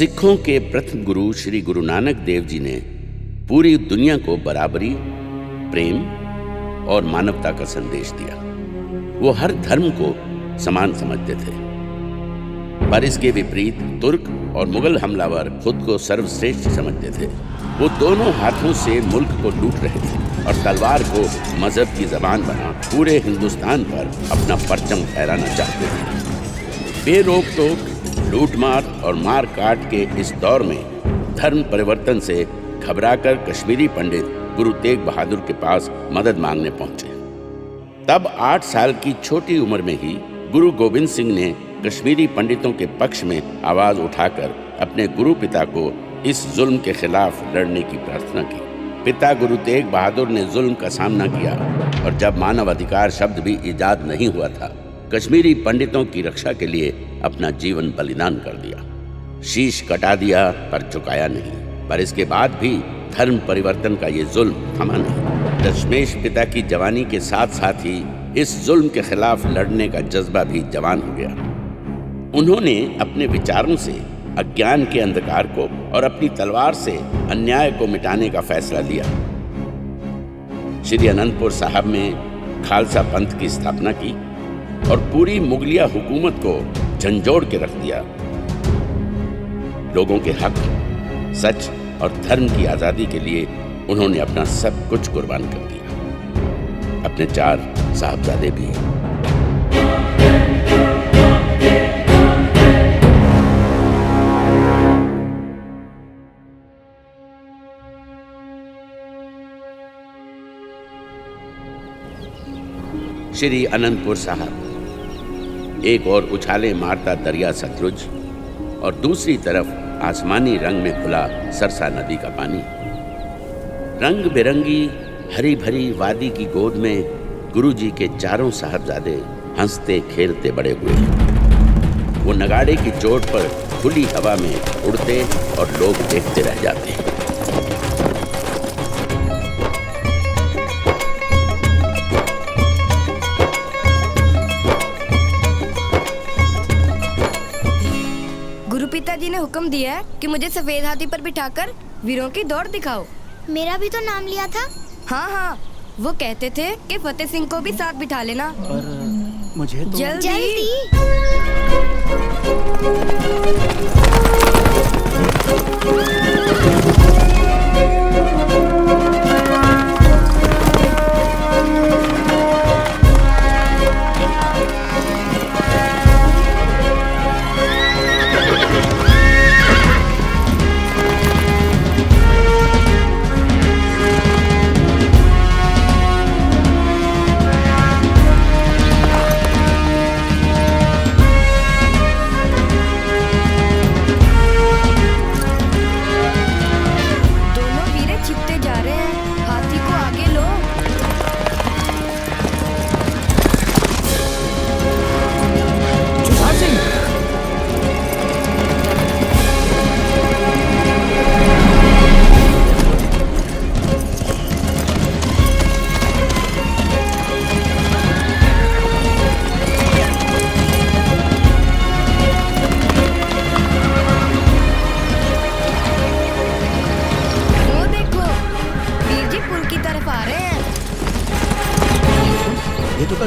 सिखों के प्रथम गुरु श्री गुरु नानक देव जी ने पूरी दुनिया को बराबरी, प्रेम और मानवता का संदेश दिया। वो हर धर्म को समान समझते थे, पर इसके विपरीत तुर्क और मुगल हमलावर खुद को सर्वश्रेष्ठ समझते थे। वो दोनों हाथों से मुल्क को लूट रहे थे और तलवार को मजहब की जबान बना पूरे हिंदुस्तान पर अपना परचम फहराना चाहते थे। बेरोक टोक लूटमार और मार काट के इस दौर में धर्म परिवर्तन से घबराकर कश्मीरी पंडित गुरु तेग बहादुर के पास मदद मांगने पहुंचे। तब 8 साल की छोटी उम्र में ही गुरु गोविंद सिंह ने कश्मीरी पंडितों के पक्ष में आवाज उठाकर अपने गुरु पिता को इस जुल्म के खिलाफ लड़ने की प्रार्थना की। पिता गुरु तेग बहादुर ने जुल्म का सामना किया और जब मानव अधिकार शब्द भी इजाद नहीं हुआ था, कश्मीरी पंडितों की रक्षा के लिए अपना जीवन बलिदान कर दिया। शीश कटा दिया पर झुकाया नहीं। पर इसके बाद भी धर्म परिवर्तन का ये जुल्म थमा नहीं। दशमेश पिता की जवानी के साथ साथ ही इस जुल्म के खिलाफ लड़ने का जज्बा भी जवान हो गया। उन्होंने अपने विचारों से अज्ञान के अंधकार को और अपनी तलवार से अन्याय को मिटाने का फैसला लिया। श्री अनंतपुर साहब में खालसा पंथ की स्थापना की और पूरी मुगलिया हुकूमत को झंझोड़ के रख दिया। लोगों के हक, सच और धर्म की आजादी के लिए उन्होंने अपना सब कुछ कुर्बान कर दिया, अपने 4 साहबजादे भी। श्री अनंतपुर साहब एक और उछाले मारता दरिया सतलुज और दूसरी तरफ आसमानी रंग में खुला सरसा नदी का पानी। रंग बिरंगी हरी भरी वादी की गोद में गुरुजी के 4 साहबजादे हंसते खेलते बड़े हुए। वो नगाड़े की चोट पर खुली हवा में उड़ते और लोग देखते रह जाते। पिताजी ने हुक्म दिया है कि मुझे सफेद हाथी पर बिठाकर वीरों की दौड़ दिखाओ। मेरा भी तो नाम लिया था। हाँ, वो कहते थे कि फतेह सिंह को भी साथ बिठा लेना। पर मुझे तो जल्दी।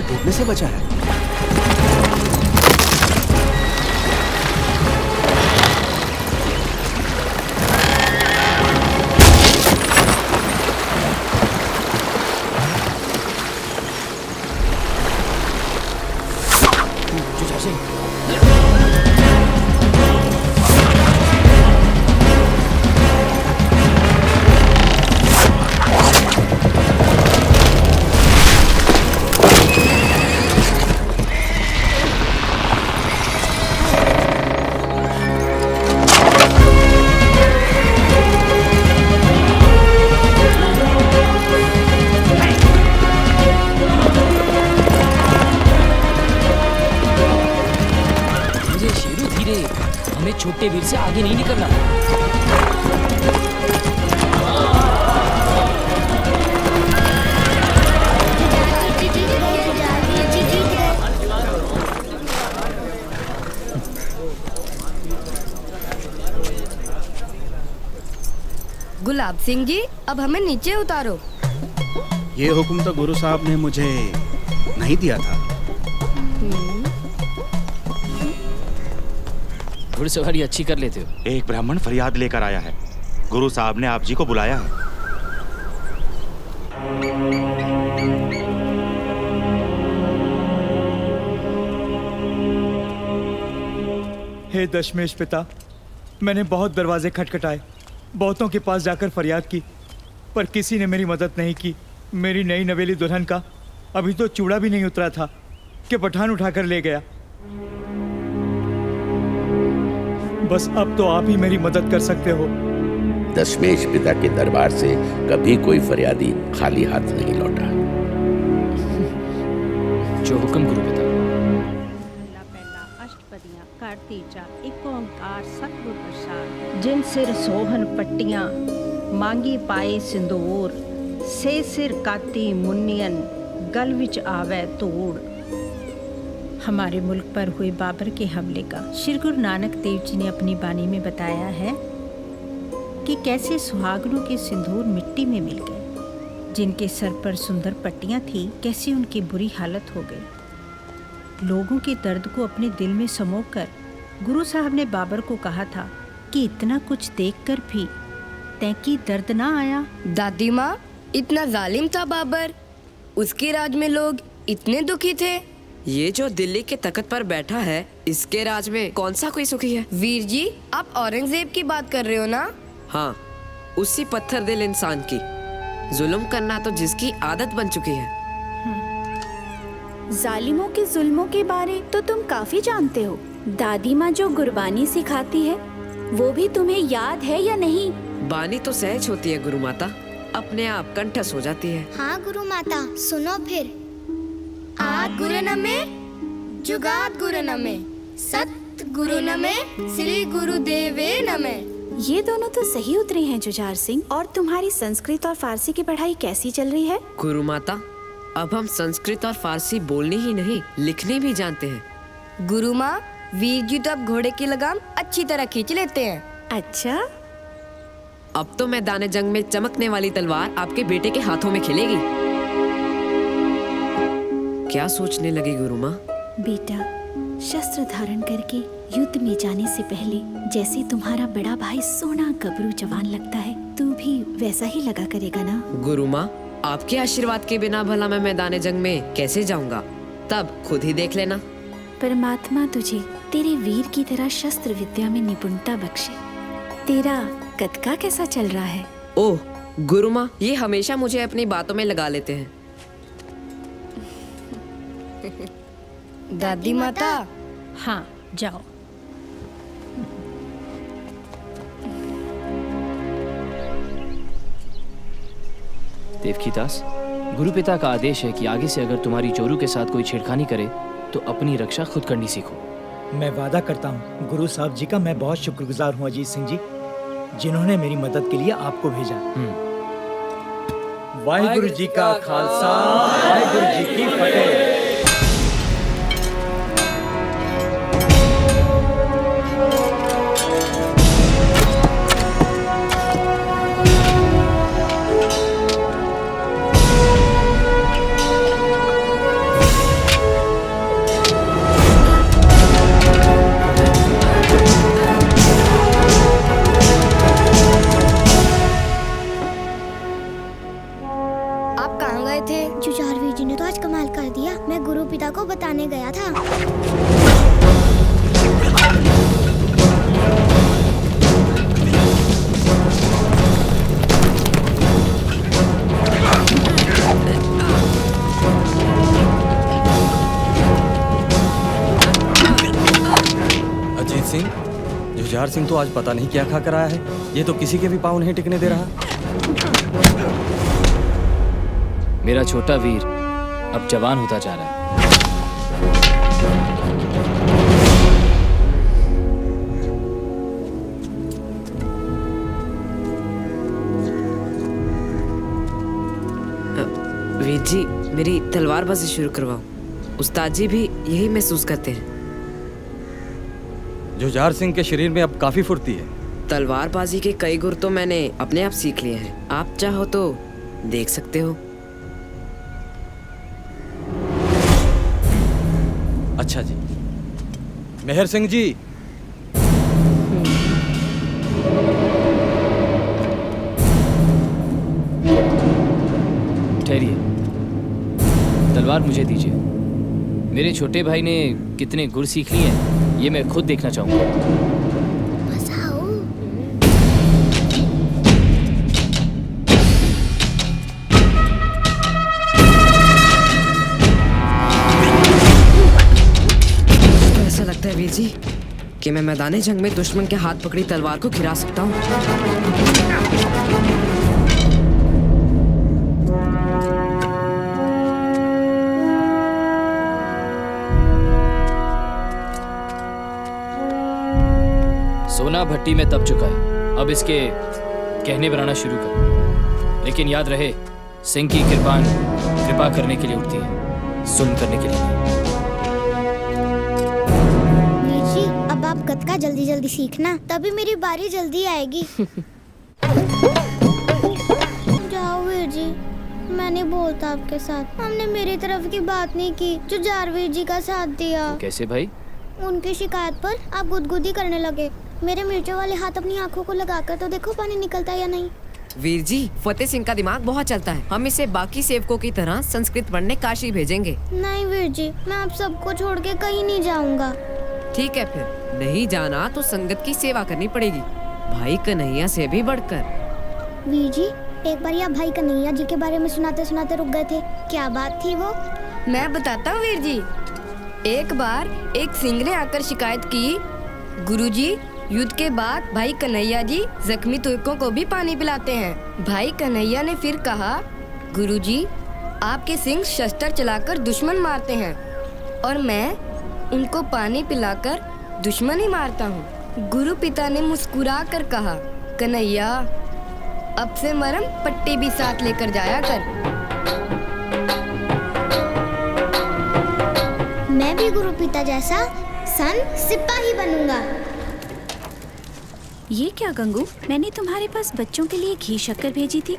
डूबने से बचा है। छोटे वीर से आगे नहीं निकलना। गुलाब सिंह जी, अब हमें नीचे उतारो। ये हुक्म तो गुरु साहब ने मुझे नहीं दिया था। घुड़सवारी अच्छी कर लेते हो। एक ब्राह्मण फरियाद लेकर आया है। गुरु साहब ने आप जी को बुलाया है। हे दशमेश पिता, मैंने बहुत दरवाजे खटखटाए, बहुतों के पास जाकर फरियाद की, पर किसी ने मेरी मदद नहीं की। मेरी नई नवेली दुल्हन का अभी तो चूड़ा भी नहीं उतरा था कि पठान उठाकर ले गया। बस अब तो आप ही मेरी मदद कर सकते हो। दशमेश पिता के दरबार से कभी कोई फरियादी खाली हाथ नहीं लौटा। जो हुक्म गुरु पिता। ਪਹਿਲਾ ਅਸ਼ਟਪਦੀਆਂ ਕਰ ਤੀਜਾ ਇੱਕ ਓੰਕਾਰ ਸਤਿਗੁਰ ਪ੍ਰਸਾਦ। ਜਿਨ ਸਿਰ ਸੋਹਨ ਪੱਟੀਆਂ मांगी पाए सिंदूर से सिर काती मुन्नियन गल विच आवे धूड़। हमारे मुल्क पर हुए बाबर के हमले का श्री गुरु नानक देव जी ने अपनी बानी में बताया है कि कैसे सुहागनों के सिंदूर मिट्टी में मिल गए, जिनके सर पर सुंदर पट्टियां थी कैसी उनकी बुरी हालत हो गई। लोगों के दर्द को अपने दिल में समोकर गुरु साहब ने बाबर को कहा था कि इतना कुछ देखकर भी तैकी दर्द ना आया। दादी माँ, इतना जालिम था बाबर, उसके राज में लोग इतने दुखी थे। ये जो दिल्ली के तख्त पर बैठा है, इसके राज में कौन सा कोई सुखी है? वीर जी, आप औरंगजेब की बात कर रहे हो ना? हाँ, उसी पत्थर दिल इंसान की। जुल्म करना तो जिसकी आदत बन चुकी है। जालिमों के जुल्मों के बारे तो तुम काफी जानते हो। दादी माँ जो गुरबानी सिखाती है वो भी तुम्हें याद है या नहीं? बानी तो सहज होती है गुरु माता, अपने आप कंठस्थ हो जाती है। हाँ गुरु माता, सुनो फिर। आद गुरु नमे, जुगाद गुरु नमे, सत गुरु नमे, श्री गुरुदेवे नमे। ये दोनों तो सही उतरे हैं जुझार सिंह। और तुम्हारी संस्कृत और फारसी की पढ़ाई कैसी चल रही है? गुरु माता, अब हम संस्कृत और फारसी बोलनी ही नहीं, लिखने भी जानते हैं। गुरु माँ, वीर जी तो अब घोड़े की लगाम अच्छी तरह खींच लेते हैं। अच्छा, अब तो मैदान जंग में चमकने वाली तलवार आपके बेटे के हाथों में खिलेगी। क्या सोचने लगी गुरु माँ? बेटा, शस्त्र धारण करके युद्ध में जाने से पहले जैसे तुम्हारा बड़ा भाई सोना गबरू जवान लगता है, तू भी वैसा ही लगा करेगा ना? गुरु माँ, आपके आशीर्वाद के बिना भला मैं मैदान जंग में कैसे जाऊंगा? तब खुद ही देख लेना। परमात्मा तुझे तेरे वीर की तरह शस्त्र विद्या में निपुणता बख्शे। तेरा कदका कैसा चल रहा है? ओह गुरु माँ, ये हमेशा मुझे अपनी बातों में लगा लेते हैं। दादी माता। हाँ, जाओ। देवकीदास, गुरु पिता का आदेश है कि आगे से अगर तुम्हारी चोरू के साथ कोई छेड़खानी करे तो अपनी रक्षा खुद करनी सीखो। मैं वादा करता हूँ गुरु साहब जी का मैं बहुत शुक्रगुजार हूँ अजीत सिंह जी, जिन्होंने मेरी मदद के लिए आपको भेजा। वाहिगुरु जी का खालसा, वाहिगुरु जी की फतेह। जुझार वीर जी ने तो आज कमाल कर दिया। मैं गुरु पिता को बताने गया था। अजीत सिंह, जुझार सिंह तो आज पता नहीं क्या खा कर आया है। ये तो किसी के भी पाँव नहीं टिकने दे रहा। मेरा छोटा वीर अब जवान होता जा रहा है। वीर जी, मेरी तलवारबाजी शुरू करवाओ। उस्ताद जी भी यही महसूस करते हैं। जुझार सिंह के शरीर में अब काफी फुर्ती है। तलवारबाजी के कई गुर तो मैंने अपने आप सीख लिए हैं। आप चाहो तो देख सकते हो। अच्छा जी। मेहर सिंह जी, ठहरिए, तलवार मुझे दीजिए। मेरे छोटे भाई ने कितने गुर सीख लिए हैं ये मैं खुद देखना चाहूंगा। बसाओ। तो ऐसा लगता है वीर जी कि मैं मैदान जंग में दुश्मन के हाथ पकड़ी तलवार को गिरा सकता हूँ। सोना भट्टी में तप चुका है, अब इसके कहने बनाना शुरू कर। लेकिन याद रहे, सिंह की कृपान कृपा करने के लिए उठती है, जुल्म करने के लिए नहीं। वीर जी, अब आप गतका जल्दी जल्दी सीखना, तभी मेरी बारी जल्दी आएगी। जाओ वीर जी, मैं नहीं बोलता आपके साथ। हमने मेरी तरफ की बात नहीं की जो जारवीर जी का साथ दिया। कैसे भाई? उनकी शिकायत पर आप गुदगुदी करने लगे। मेरे मिर्चों वाले हाथ अपनी आंखों को लगाकर तो देखो पानी निकलता या नहीं। वीर जी, फतेह सिंह का दिमाग बहुत चलता है। हम इसे बाकी सेवकों की तरह संस्कृत पढ़ने काशी भेजेंगे। नहीं वीर जी, मैं आप सबको छोड़ के कहीं नहीं जाऊंगा। ठीक है, फिर नहीं जाना तो संगत की सेवा करनी पड़ेगी, भाई कन्हैया से भी बढ़कर। वीर जी, एक बार आप भाई कन्हैया जी के बारे में सुनाते सुनाते रुक गए थे, क्या बात थी वो? मैं बताता हूँ वीर जी। एक बार एक सिंह ने आकर शिकायत की, गुरुजी, युद्ध के बाद भाई कन्हैया जी जख्मी तुर्कों को भी पानी पिलाते हैं। भाई कन्हैया ने फिर कहा, गुरुजी, आपके सिंह शस्त्र चलाकर दुश्मन मारते हैं और मैं उनको पानी पिलाकर दुश्मन ही मारता हूँ। गुरु पिता ने मुस्कुरा कर कहा, कन्हैया, अब से मरम पट्टी भी साथ लेकर जाया कर। मैं भी गुरु पिता जैसा सन सिपाही बनूंगा। ये क्या गंगू, मैंने तुम्हारे पास बच्चों के लिए घी शक्कर भेजी थी,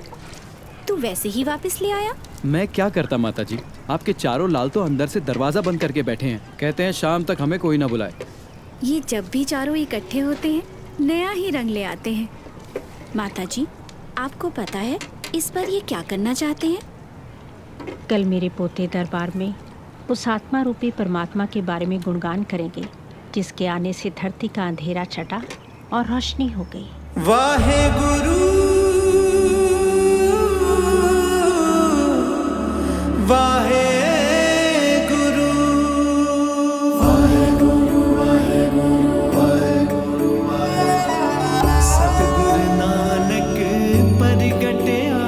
तू वैसे ही वापस ले आया? मैं क्या करता माता जी, आपके चारों लाल तो अंदर से दरवाजा बंद करके बैठे हैं। कहते हैं शाम तक हमें कोई ना बुलाए। ये जब भी चारों इकट्ठे होते हैं नया ही रंग ले आते हैं। माता जी, आपको पता है इस पर ये क्या करना चाहते हैं? कल मेरे पोते दरबार में उस आत्मा रूपी परमात्मा के बारे में गुणगान करेंगे, जिसके आने से धरती का अंधेरा छटा और रोशनी हो गई। वाहे गुरु वाहे गुरु वाहे गुरु वाहे गुरु वाहे गुरु वाहे सतगुरु नानक परगटया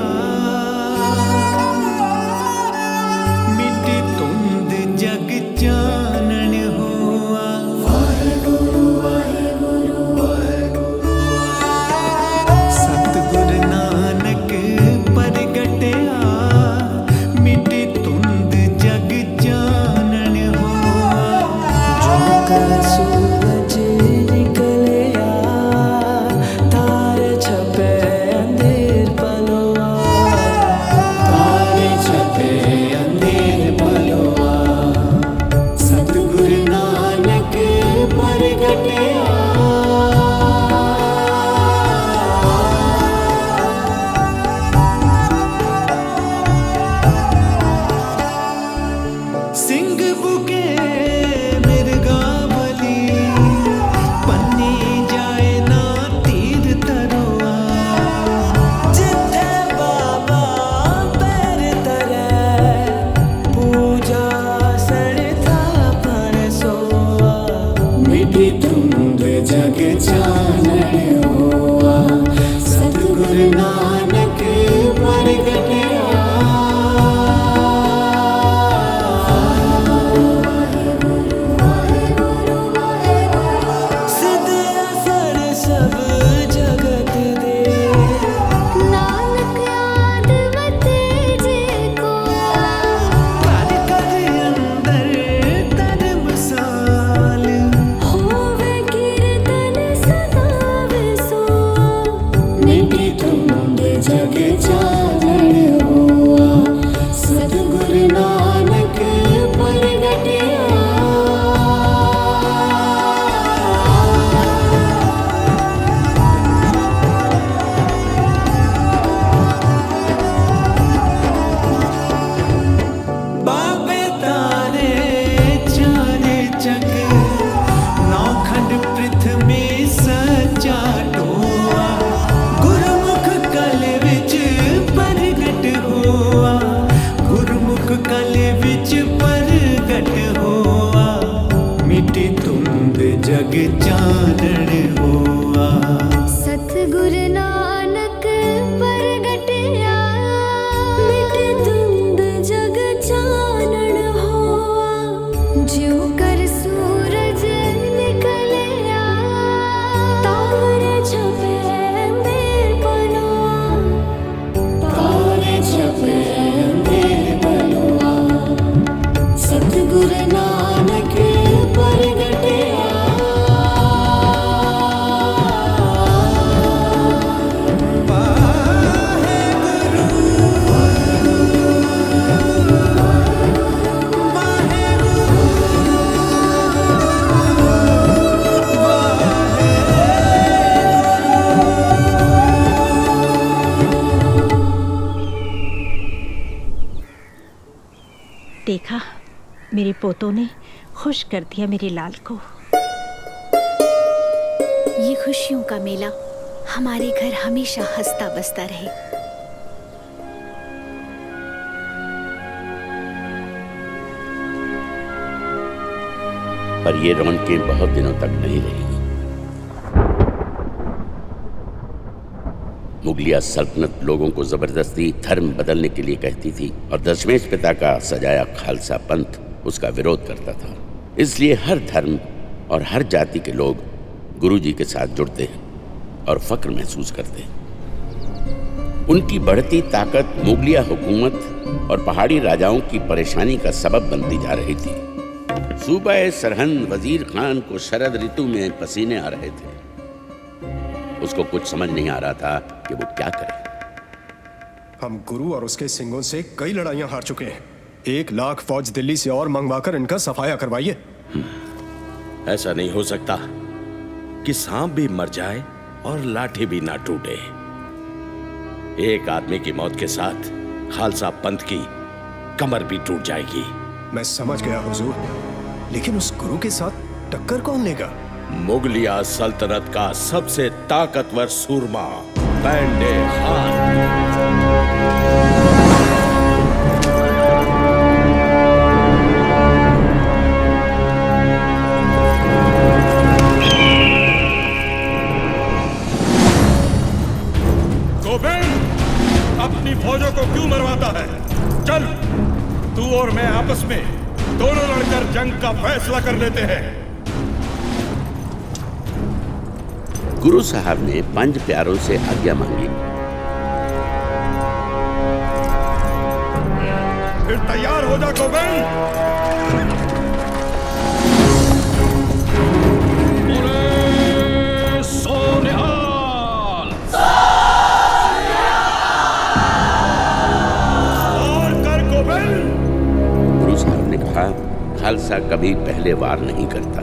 मिटी तुंद जग चानन हुआ। वाहे गुरु वाहे गुरु वाहे गुरु सत देखा, मेरे पोतों ने खुश कर दिया मेरे लाल को। ये खुशियों का मेला हमारे घर हमेशा हंसता बसता रहे। पर ये रौनकें बहुत दिनों तक नहीं रही। मुगलिया सल्तनत लोगों को जबरदस्ती धर्म बदलने के लिए कहती थी और दशमेश पिता का सजाया खालसा पंथ उसका विरोध करता था। इसलिए हर धर्म और हर जाति के लोग गुरुजी के साथ जुड़ते हैं और फक्र महसूस करते हैं। उनकी बढ़ती ताकत मुगलिया हुकूमत और पहाड़ी राजाओं की परेशानी का सबब बनती जा रही थी। सूबा सरहंद वजीर खान को शरद ऋतु में पसीने आ रहे थे। उसको कुछ समझ नहीं आ रहा था कि वो क्या करे। हम गुरु और उसके सिंगों से कई लड़ाइयां हार चुके हैं। 1 लाख फौज दिल्ली से और मंगवाकर इनका सफाया करवाइए। ऐसा नहीं हो सकता कि सांप भी मर जाए और लाठी भी ना टूटे। एक आदमी की मौत के साथ खालसा पंथ की कमर भी टूट जाएगी। मैं समझ गया हुजूर, लेकिन उस गुरु के साथ टक्कर कौन लेगा? मुगलिया सल्तनत का सबसे ताकतवर सूरमा पेंडे खान। अपनी फौजों को क्यों मरवाता है? चल, तू और मैं आपस में दोनों लड़कर जंग का फैसला कर लेते हैं। गुरु साहब ने 5 प्यारों से आज्ञा मांगी। फिर तैयार हो जा गोविंद। खालसा कभी पहले वार नहीं करता।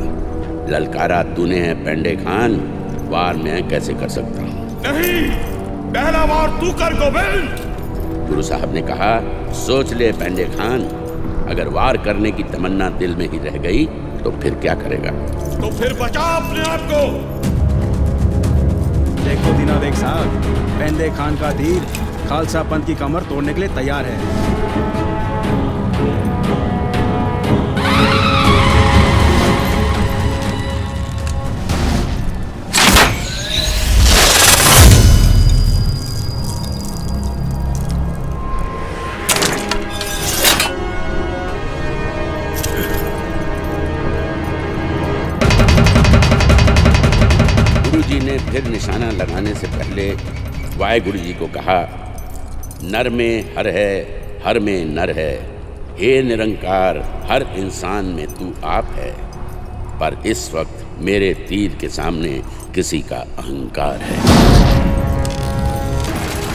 ललकारा तूने है पेंडे खान, वार मैं कैसे कर सकता हूँ? नहीं, पहला वार तू कर गोविंद। गुरु साहब ने कहा, सोच ले पेंडे खान, अगर वार करने की तमन्ना दिल में ही रह गई तो फिर क्या करेगा? तो फिर बचा अपने आप को। देखो दीनाबेग साहब, पेंडे खान का तीर खालसा पंथ की कमर तोड़ने के लिए तैयार है। फिर निशाना लगाने से पहले वाहेगुरु जी को कहा, नर में हर है, हर में नर है, हे निरंकार, हर इंसान में तू आप है, पर इस वक्त मेरे तीर के सामने किसी का अहंकार है।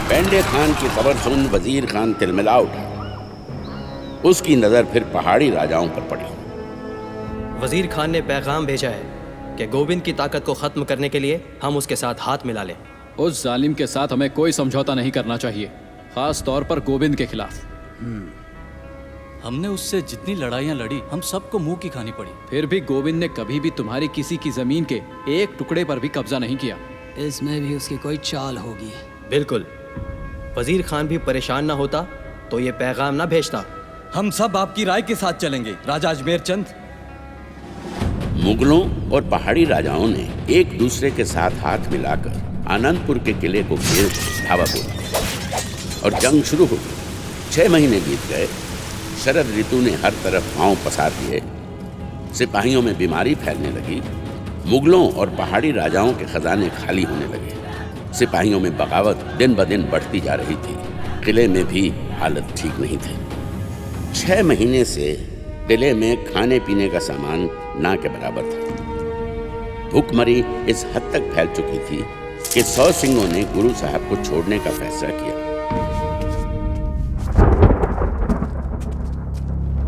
पेंडे खान की खबर सुन वजीर खान तिलमिला उठा। उसकी नजर फिर पहाड़ी राजाओं पर पड़ी। वजीर खान ने पैगाम भेजा है कि गोविंद की ताकत को खत्म करने के लिए हम उसके साथ हाथ मिला लें। उस जालिम के साथ हमें कोई समझौता नहीं करना चाहिए, खास तौर पर गोविंद के खिलाफ। हमने उससे जितनी लड़ाइयां लड़ी, हम सबको मुंह की खानी पड़ी। फिर भी गोविंद ने कभी भी तुम्हारी किसी की जमीन के एक टुकड़े पर भी कब्जा नहीं किया। इसमें भी उसकी कोई चाल होगी। बिल्कुल, वजीर खान भी परेशान ना होता तो ये पैगाम ना भेजता। हम सब आपकी राय के साथ चलेंगे राजा अजमेर चंद। मुगलों और पहाड़ी राजाओं ने एक दूसरे के साथ हाथ मिलाकर आनंदपुर के किले को घेर धावा बोला और जंग शुरू हो गई। 6 महीने बीत गए। शरद ऋतु ने हर तरफ पांव पसार दिए। सिपाहियों में बीमारी फैलने लगी। मुगलों और पहाड़ी राजाओं के खजाने खाली होने लगे। सिपाहियों में बगावत दिन ब दिन बढ़ती जा रही थी। किले में भी हालत ठीक नहीं थी। 6 महीने से किले में खाने पीने का सामान ना के बराबर था। भूखमरी इस हद तक फैल चुकी थी कि 100 सिंहों ने गुरु साहब को छोड़ने का फैसला किया।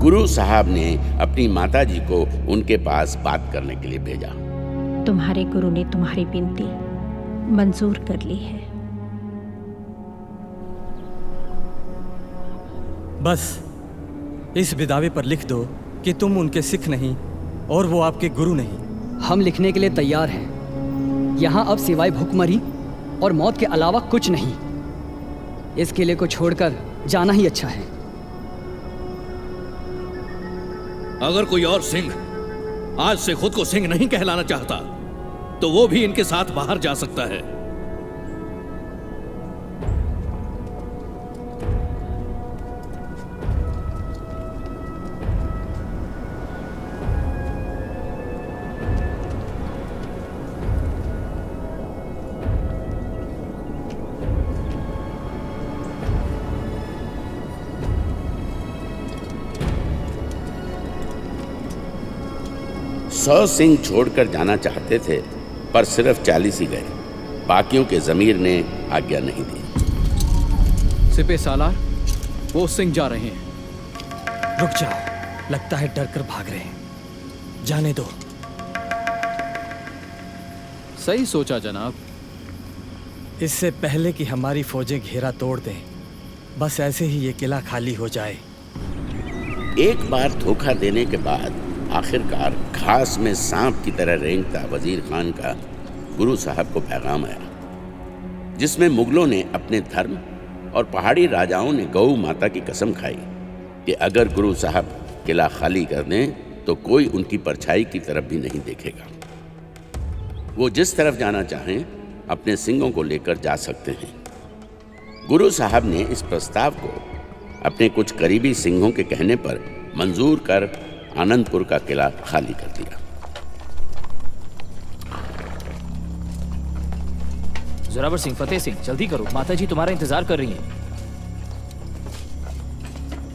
गुरु साहब ने अपनी माताजी को उनके पास बात करने के लिए भेजा। तुम्हारे गुरु ने तुम्हारी विनती मंजूर कर ली है। बस इस बिदावे पर लिख दो कि तुम उनके सिख नहीं और वो आपके गुरु नहीं। हम लिखने के लिए तैयार हैं। यहाँ अब सिवाय भूखमरी और मौत के अलावा कुछ नहीं। इस किले को छोड़कर जाना ही अच्छा है। अगर कोई और सिंह आज से खुद को सिंह नहीं कहलाना चाहता तो वो भी इनके साथ बाहर जा सकता है। सौ सिंह छोड़कर जाना चाहते थे पर सिर्फ 40 ही गए। बाकियों के जमीर ने आज्ञा नहीं दी। सिपे सालार, वो सिंह जा रहे हैं। रुक जाओ, लगता है डर कर भाग रहे हैं। जाने दो। सही सोचा जनाब। इससे पहले कि हमारी फौजें घेरा तोड़ दें, बस ऐसे ही ये किला खाली हो जाए। एक बार धोखा देने के बाद आखिरकार घास में सांप की तरह रेंगता वजीर खान का गुरु साहब को पैगाम आया, जिसमें मुगलों ने अपने धर्म और पहाड़ी राजाओं ने गौ माता की कसम खाई कि अगर गुरु साहब किला खाली कर दें तो कोई उनकी परछाई की तरफ भी नहीं देखेगा। वो जिस तरफ जाना चाहें अपने सिंहों को लेकर जा सकते हैं। गुरु साहब ने इस प्रस्ताव को अपने कुछ करीबी सिंहों के कहने पर मंजूर कर आनंदपुर का किला खाली कर दिया। जोरावर सिंह, फतेह सिंह, जल्दी करो, माताजी तुम्हारा इंतजार कर रही हैं।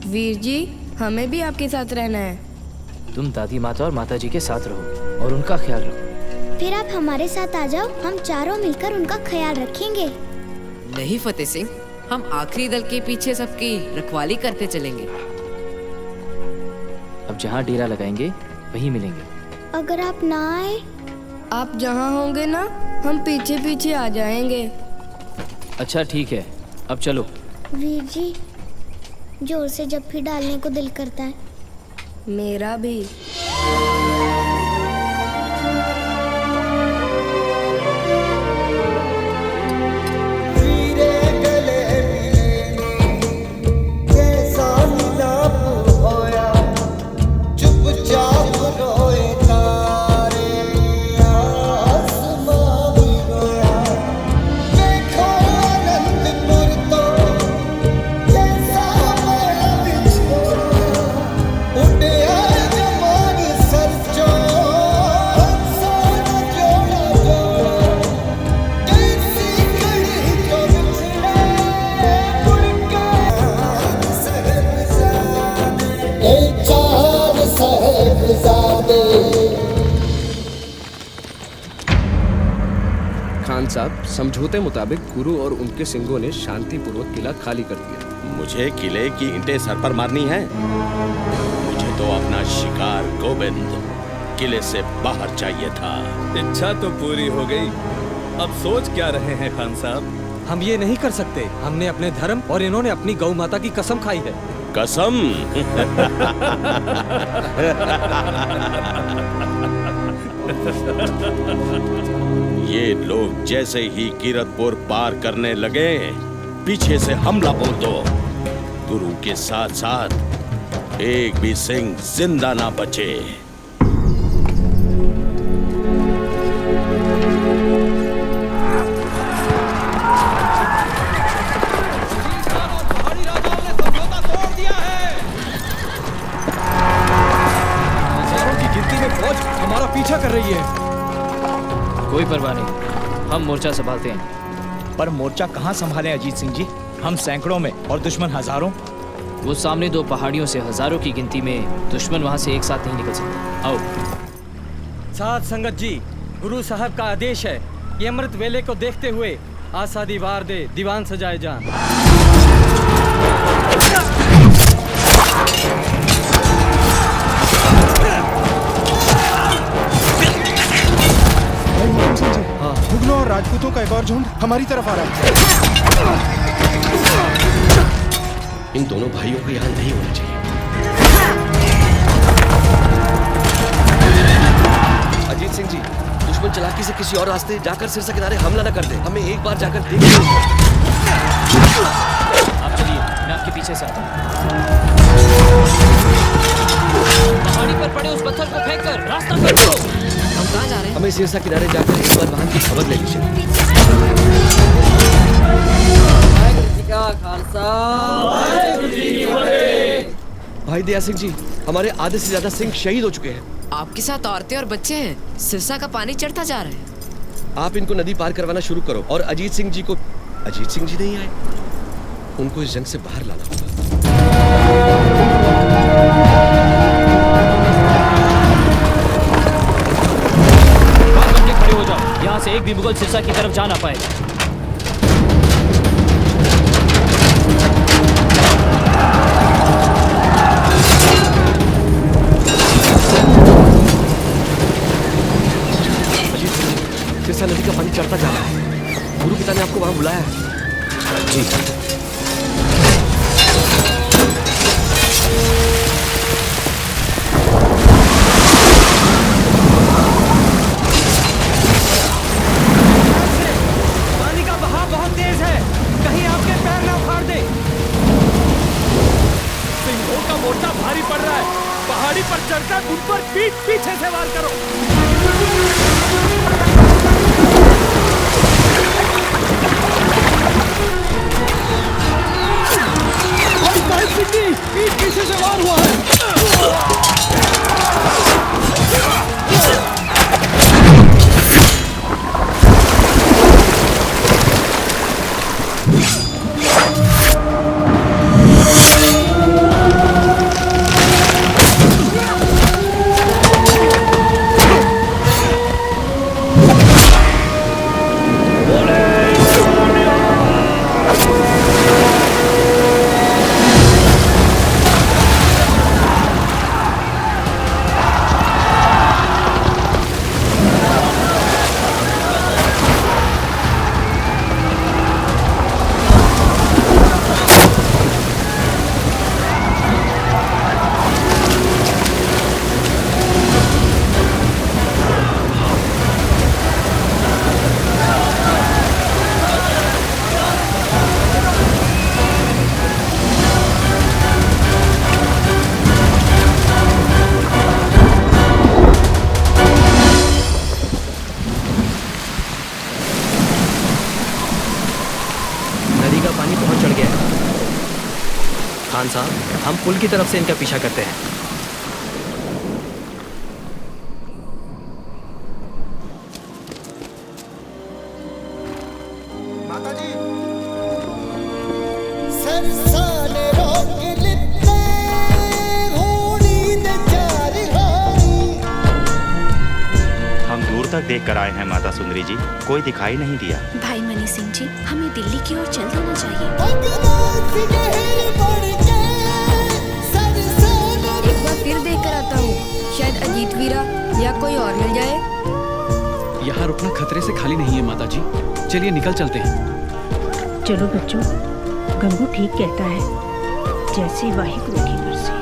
वीर जी, हमें भी आपके साथ रहना है। तुम दादी माता और माताजी के साथ रहो और उनका ख्याल रखो। फिर आप हमारे साथ आ जाओ, हम चारों मिलकर उनका ख्याल रखेंगे। नहीं फतेह सिंह, हम आखिरी दल के पीछे सबकी रखवाली करते चलेंगे। अब जहाँ डेरा लगाएंगे वहीं मिलेंगे। अगर आप ना आए? आप जहाँ होंगे ना, हम पीछे पीछे आ जाएंगे। अच्छा ठीक है, अब चलो। वीर जी, जोर से जप्फी डालने को दिल करता है। मेरा भी। खान साहब, समझौते मुताबिक गुरु और उनके सिंहों ने शांतिपूर्वक किला खाली कर दिया। मुझे किले की ईंटें सर पर मारनी है। मुझे तो अपना शिकार गोविंद किले से बाहर चाहिए था। इच्छा तो पूरी हो गई, अब सोच क्या रहे हैं खान साहब? हम ये नहीं कर सकते। हमने अपने धर्म और इन्होंने अपनी गौ माता की कसम खाई है। कसम? ये लोग जैसे ही कीरतपुर पार करने लगे, पीछे से हमला बोल दो। गुरु के साथ साथ एक भी सिंह जिंदा ना बचे। हमारा पीछा कर रही है। कोई परवाह नहीं, हम मोर्चा संभालते हैं। पर मोर्चा कहाँ संभालें अजीत सिंह जी? हम सैकड़ों में और दुश्मन हजारों। वो सामने दो पहाड़ियों से हजारों की गिनती में दुश्मन वहां से एक साथ नहीं निकल सकते। आओ। साथ संगत जी, गुरु साहब का आदेश है कि अमृत वेले को देखते हुए आशा दीवार दे दीवान सजाए जान। मुगलों और राजपूतों का एक और झुंड हमारी तरफ आ रहा है। इन दोनों भाइयों को यहाँ नहीं होना चाहिए। सिंह जी, दुश्मन चालाकी से किसी और रास्ते जाकर सिरसा किनारे हमला न कर दे। हमें एक बार जाकर देख आप चलिए, मैं आपके पीछे से आता हूँ। पहाड़ी पर पड़े उस पत्थर को फेंककर रास्ता कर दो। हम कहाँ जा रहे हैं? हमें सिरसा किनारे जाकर एक बार वहां की खबर ले लीजिए। भाई दया सिंह जी, हमारे आधे से ज्यादा सिंह शहीद हो चुके हैं। आपके साथ औरतें और बच्चे हैं। सिरसा का पानी चढ़ता जा रहा है। आप इनको नदी पार करवाना शुरू करो और अजीत सिंह जी को। अजीत सिंह जी नहीं आए, उनको इस जंग से बाहर लाना होगा। खड़े हो जाओ, यहाँ से एक भी मुगल सिरसा की तरफ जा ना पाएगा। सिरसा नदी का पानी चढ़ता जा रहा है। गुरु पिता ने आपको वहां बुलाया है। जी। पानी का बहाव बहुत तेज है, कहीं आपके पैर ना उखाड़ दे। सिंहों का मोर्चा भारी पड़ रहा है, पहाड़ी पर चढ़कर उन पर पीछे से वार करो। पीछे से वार हुआ है। खान साहब, हम पुल की तरफ से इनका पीछा करते हैं। माताजी, हम दूर तक देख कर आए हैं माता सुंदरी जी, कोई दिखाई नहीं दिया। भाई मनी सिंह जी, हमें दिल्ली की ओर चल देना चाहिए। एक बार फिर देख कर आता हूँ, शायद अजीत वीरा या कोई और मिल जाए। यहाँ रुकना खतरे से खाली नहीं है माता जी, चलिए निकल चलते हैं। चलो बच्चों, गंगू ठीक कहता है, जैसे वाहिगुरु की मर्जी।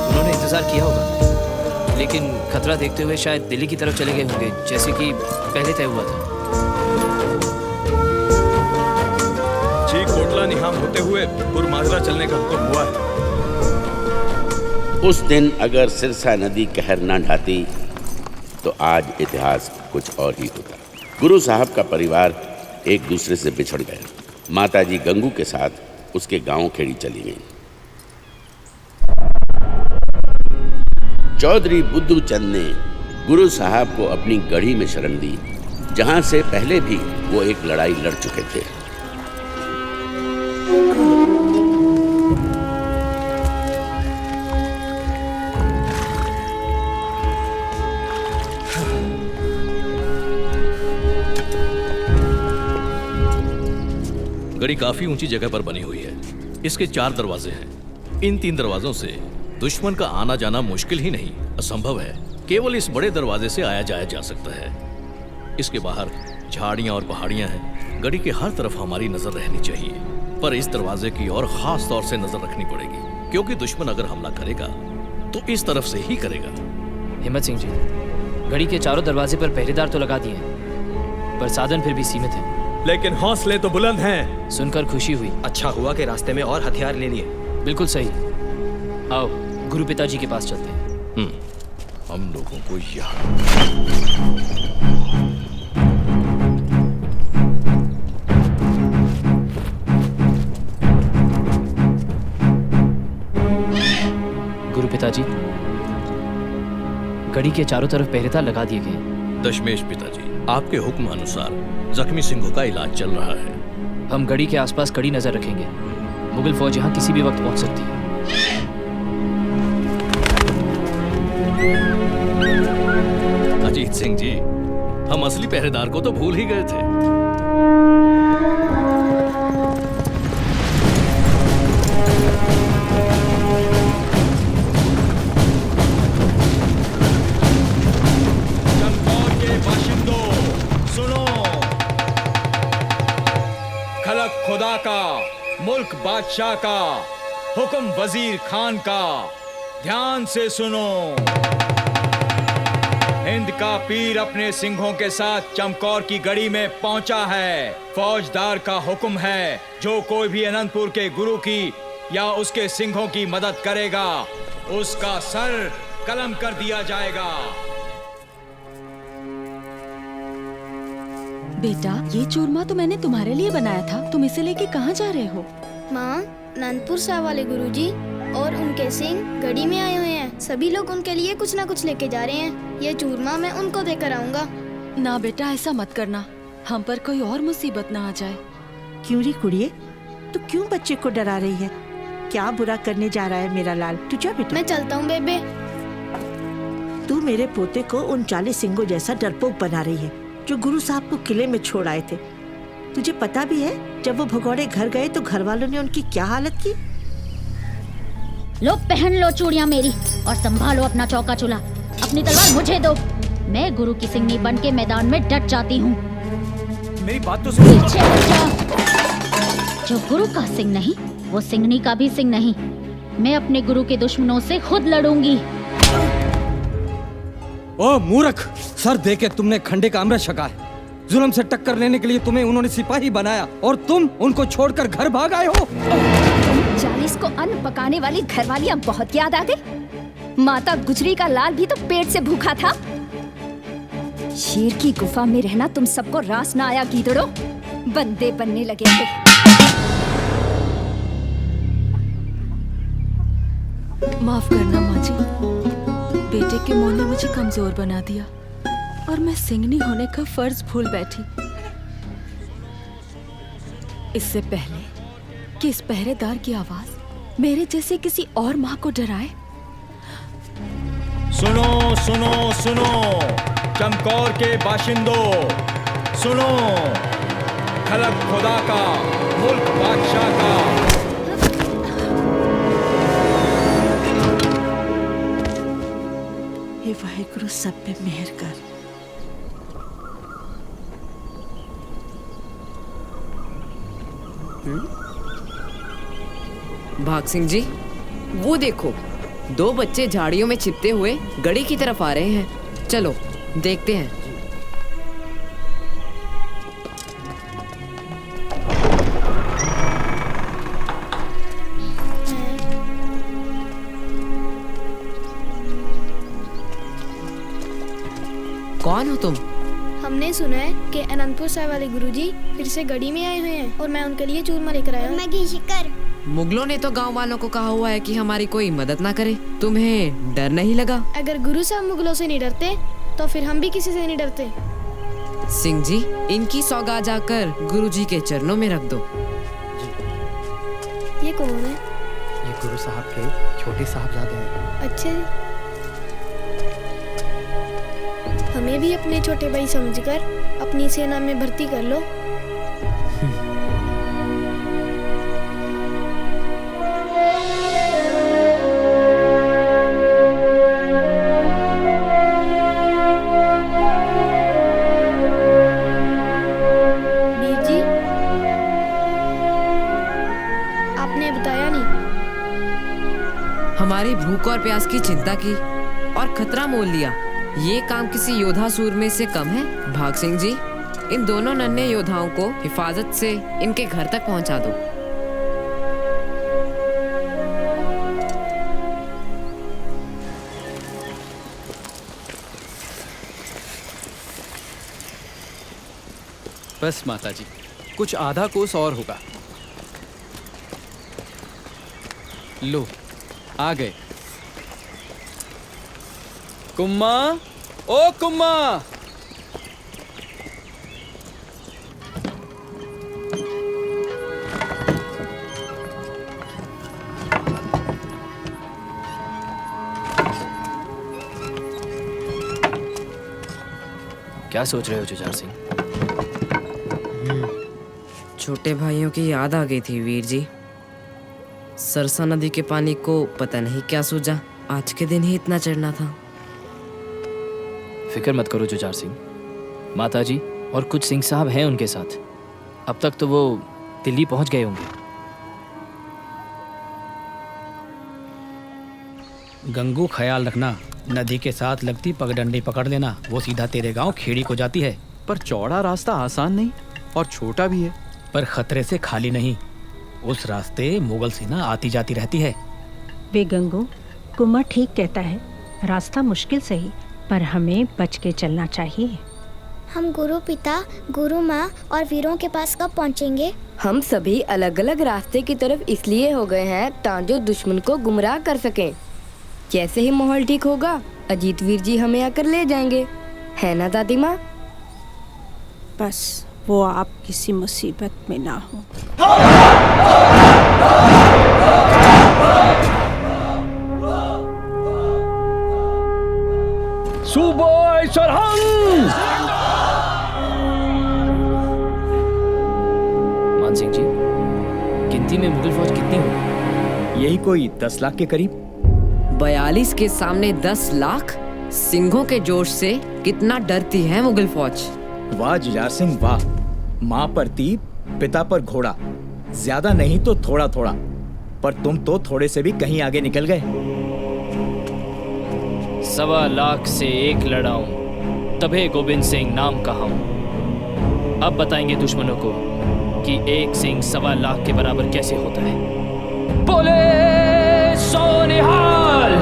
उन्होंने इंतजार किया होगा, लेकिन खतरा देखते हुए शायद दिल्ली की तरफ चले गए होंगे, जैसे कि पहले तय हुआ था। ठीक कोटला निहाम होते हुए पुरमाजरा चलने का हुक्म हुआ है। उस दिन अगर सिरसा नदी कहर न ढाती तो आज इतिहास कुछ और ही होता। गुरु साहब का परिवार एक दूसरे से बिछड़ गया। माताजी गंगू के साथ उसके गांव खेड़ी चली गई। चौधरी बुद्धू चंद ने गुरु साहब को अपनी गढ़ी में शरण दी, जहां से पहले भी वो एक लड़ाई लड़ चुके थे। गढ़ी काफी ऊंची जगह पर बनी हुई है। इसके 4 दरवाजे हैं। इन 3 दरवाजों से दुश्मन का आना जाना मुश्किल ही नहीं, असंभव है। केवल इस बड़े दरवाजे से आया जाया जा सकता है। इसके बाहर झाड़ियां और पहाड़ियां हैं। गढ़ी के हर तरफ हमारी नजर रहनी चाहिए। पर इस दरवाजे की ओर खास तौर से नजर रखनी पड़ेगी, क्योंकि दुश्मन अगर हमला करेगा तो इस तरफ से ही करेगा। हिम्मत सिंह जी, गढ़ी के चारों दरवाजे पर पहरेदार तो लगा दिए हैं, पर साधन फिर भी सीमित है। लेकिन हौसले तो बुलंद हैं। सुनकर खुशी हुई। अच्छा हुआ कि रास्ते में और हथियार ले लिए। बिल्कुल सही। आओ गुरु पिताजी के पास चलते हैं। हम लोगों को यहाँ गुरु पिताजी, गढ़ी के चारों तरफ पहरेदार लगा दिए गए। दशमेश पिताजी, आपके हुक्म अनुसार जख्मी सिंहों का इलाज चल रहा है। हम गढ़ी के आसपास कड़ी नजर रखेंगे। मुगल फौज यहाँ किसी भी वक्त पहुंच सकती है। अजीत सिंह जी, हम असली पहरेदार को तो भूल ही गए थे। चमकौर के बाशिंदों, सुनो। खलक खुदा का, मुल्क बादशाह का, हुक्म वजीर खान का, ध्यान से सुनो। हिंद का पीर अपने सिंहों के साथ चमकौर की गढ़ी में पहुंचा है। फौजदार का हुक्म है, जो कोई भी अनंतपुर के गुरु की या उसके सिंहों की मदद करेगा, उसका सर कलम कर दिया जाएगा। बेटा, ये चूरमा तो मैंने तुम्हारे लिए बनाया था। तुम इसे लेके कहाँ जा रहे हो? माँ, अनंतपुर साहब वाले गुरुजी और उनके सिंह गढ़ी में आए हुए हैं। सभी लोग उनके लिए कुछ ना कुछ लेके जा रहे हैं। ये चूरमा मैं उनको देकर आऊंगा। ना बेटा, ऐसा मत करना, हम पर कोई और मुसीबत ना आ जाए। क्यों री कुड़िए, तू क्यों बच्चे को डरा रही है? क्या बुरा करने जा रहा है मेरा लाल? तू जा बेटा। मैं चलता हूँ बेबे। तू मेरे पोते को उन 40 सिंहों जैसा डरपोक बना रही है, जो गुरु साहब को किले में छोड़ आए थे। तुझे पता भी है, जब वो भगौड़े घर गए तो घर वालों ने उनकी क्या हालत की? लो, पहन लो चूड़ियां मेरी और संभालो अपना चौका चूल्हा। अपनी तलवार मुझे दो। मैं गुरु की सिंहनी बन के मैदान में डट जाती हूँ। मेरी बात तो सुनो। पीछे हट जाओ। जो गुरु का सिंह नहीं, वो सिंहनी का भी सिंह नहीं। मैं अपने गुरु के दुश्मनों से खुद लड़ूंगी। ओ मूर्ख, सर दे के तुमने खंडे का अमृत छका है। जुल्म से टक्कर लेने के लिए तुम्हें उन्होंने सिपाही बनाया और तुम उनको छोड़कर घर भाग आए हो। 40 को अन्न पकाने वाली घरवालियां बहुत याद आ गई। माता गुजरी का लाल भी तो पेट से भूखा था। शेर की गुफा में रहना तुम सबको रास ना आया गीदड़ो। बंदे बनने लगे थे। माफ करना माँ जी, बेटे के मोह ने मुझे कमजोर बना दिया और मैं सिंहनी होने का फर्ज भूल बैठी। इससे पहले कि इस पहरेदार की आवाज मेरे जैसे किसी और माँ को डराए। सुनो सुनो सुनो, चमकौर के बाशिंदों, सुनो। खलक खुदा का, मुल्क बादशाह का। हे वाहिगुरु, सब पे मेहर कर। भाग सिंह जी, वो देखो, 2 बच्चे झाड़ियों में छिपते हुए गढ़ी की तरफ आ रहे हैं। चलो देखते हैं। कौन हो तुम? हमने सुना है कि अनंतपुर साहब वाले गुरुजी फिर से गढ़ी में आए हुए हैं और मैं उनके लिए चूरमा लेकर आया हूँ। मैं घी शिकर। मुगलों ने तो गांव वालों को कहा हुआ है कि हमारी कोई मदद ना करे। तुम्हें डर नहीं लगा? अगर गुरु साहब मुगलों से नहीं डरते तो फिर हम भी किसी से नहीं डरते। सिंह जी, इनकी सौगात जाकर गुरुजी के चरणों में रख दो। ये कौन है? ये गुरु साहब के छोटे साहबजादे हैं। अच्छा, हमें भी अपने छोटे भाई समझकर अपनी सेना में भर्ती कर लो। वीर जी, हमारी भूख और प्यास की चिंता की और खतरा मोल लिया। ये काम किसी योद्धा सूरमे से कम है? भाग सिंह जी, इन दोनों नन्हे योद्धाओं को हिफाजत से इनके घर तक पहुंचा दो। बस माताजी, कुछ आधा कोस और होगा। लो, आ गए। कुम्मा, ओ कुम्मा! क्या सोच रहे हो जुझार सिंह? छोटे भाइयों की याद आ गई थी वीर जी। सरसा नदी के पानी को पता नहीं क्या सूझा, आज के दिन ही इतना चढ़ना था। फिक्र मत करो जुझार सिंह, माताजी और कुछ सिंह साहब हैं उनके साथ। अब तक तो वो दिल्ली पहुंच गए होंगे। गंगू, ख्याल रखना, नदी के साथ लगती पगडंडी पकड़ लेना, वो सीधा तेरे गांव खेड़ी को जाती है। पर चौड़ा रास्ता आसान नहीं और छोटा भी है। पर खतरे से खाली नहीं, उस रास्ते मुगल सेना आती जाती रहती है। वे गंगू, कुमार ठीक कहता है, रास्ता मुश्किल सही पर हमें बच के चलना चाहिए। हम गुरु पिता, गुरु माँ और वीरों के पास कब पहुँचेंगे? हम सभी अलग अलग रास्ते की तरफ इसलिए हो गए हैं ताकि दुश्मन को गुमराह कर सकें। जैसे ही माहौल ठीक होगा, अजीत वीर जी हमें आकर ले जाएंगे, है ना दादी माँ? बस वो आप किसी मुसीबत में ना हो। सुबोय सरहंग! मान सिंह जी, गिनती में मुगल फौज कितनी होगी? यही कोई 10 लाख के करीब। 42 के सामने 10 लाख? सिंहों के जोश से कितना डरती है मुगल फौज। वाह जुझार सिंह वाह, माँ पर तीर, पिता पर घोड़ा, ज्यादा नहीं तो थोड़ा थोड़ा, पर तुम तो थोड़े से भी कहीं आगे निकल गए। 1.25 लाख से 1 लड़ाऊं, तबे गोविंद सिंह नाम कहाऊं। अब बताएंगे दुश्मनों को कि एक सिंह 1.25 लाख के बराबर कैसे होता है। बोले सोनिहाल!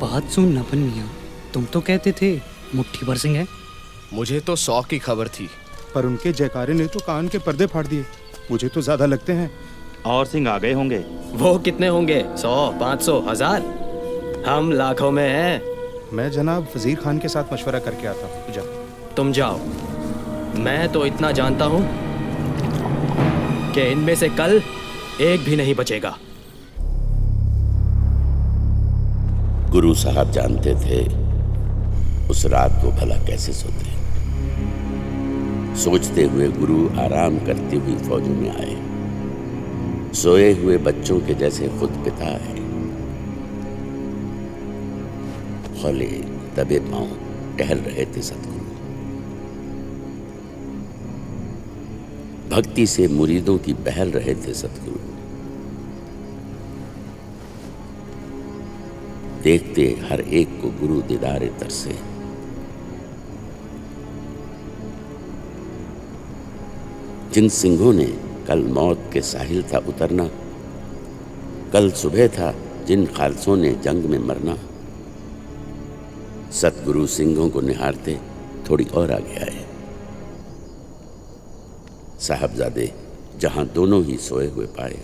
बात सुन नपन मियाँ, तुम तो कहते थे मुट्ठी भर सिंह है। मुझे तो 100 की खबर थी, पर उनके जयकारे ने तो कान के पर्दे फाड़ दिए। मुझे तो ज्यादा लगते हैं। और सिंह आ गए होंगे। वो कितने होंगे? 100, 500, 1000? हम लाखों में हैं। मैं जनाब वजीर खान के साथ मशवरा करके आता हूँ। जाओ। तुम जाओ, मैं तो इतना जानता हूँ कि इनमें से कल एक भी नहीं बचेगा। गुरु साहब जानते थे उस रात को भला कैसे सोते। सोचते हुए गुरु आराम करती हुई फौजों में आए, सोए हुए बच्चों के जैसे खुद पिता आए। खोले दबे पांव टहल रहे थे सतगुरु। भक्ति से मुरीदों की बहल रहे थे सतगुरु। देखते हर एक को गुरु दीदारे तरसे। जिन सिंहों ने कल मौत के साहिल था उतरना, कल सुबह था जिन खालसों ने जंग में मरना, सतगुरु सिंहों को निहारते थोड़ी और आगे आए। साहबजादे जहां दोनों ही सोए हुए पाए,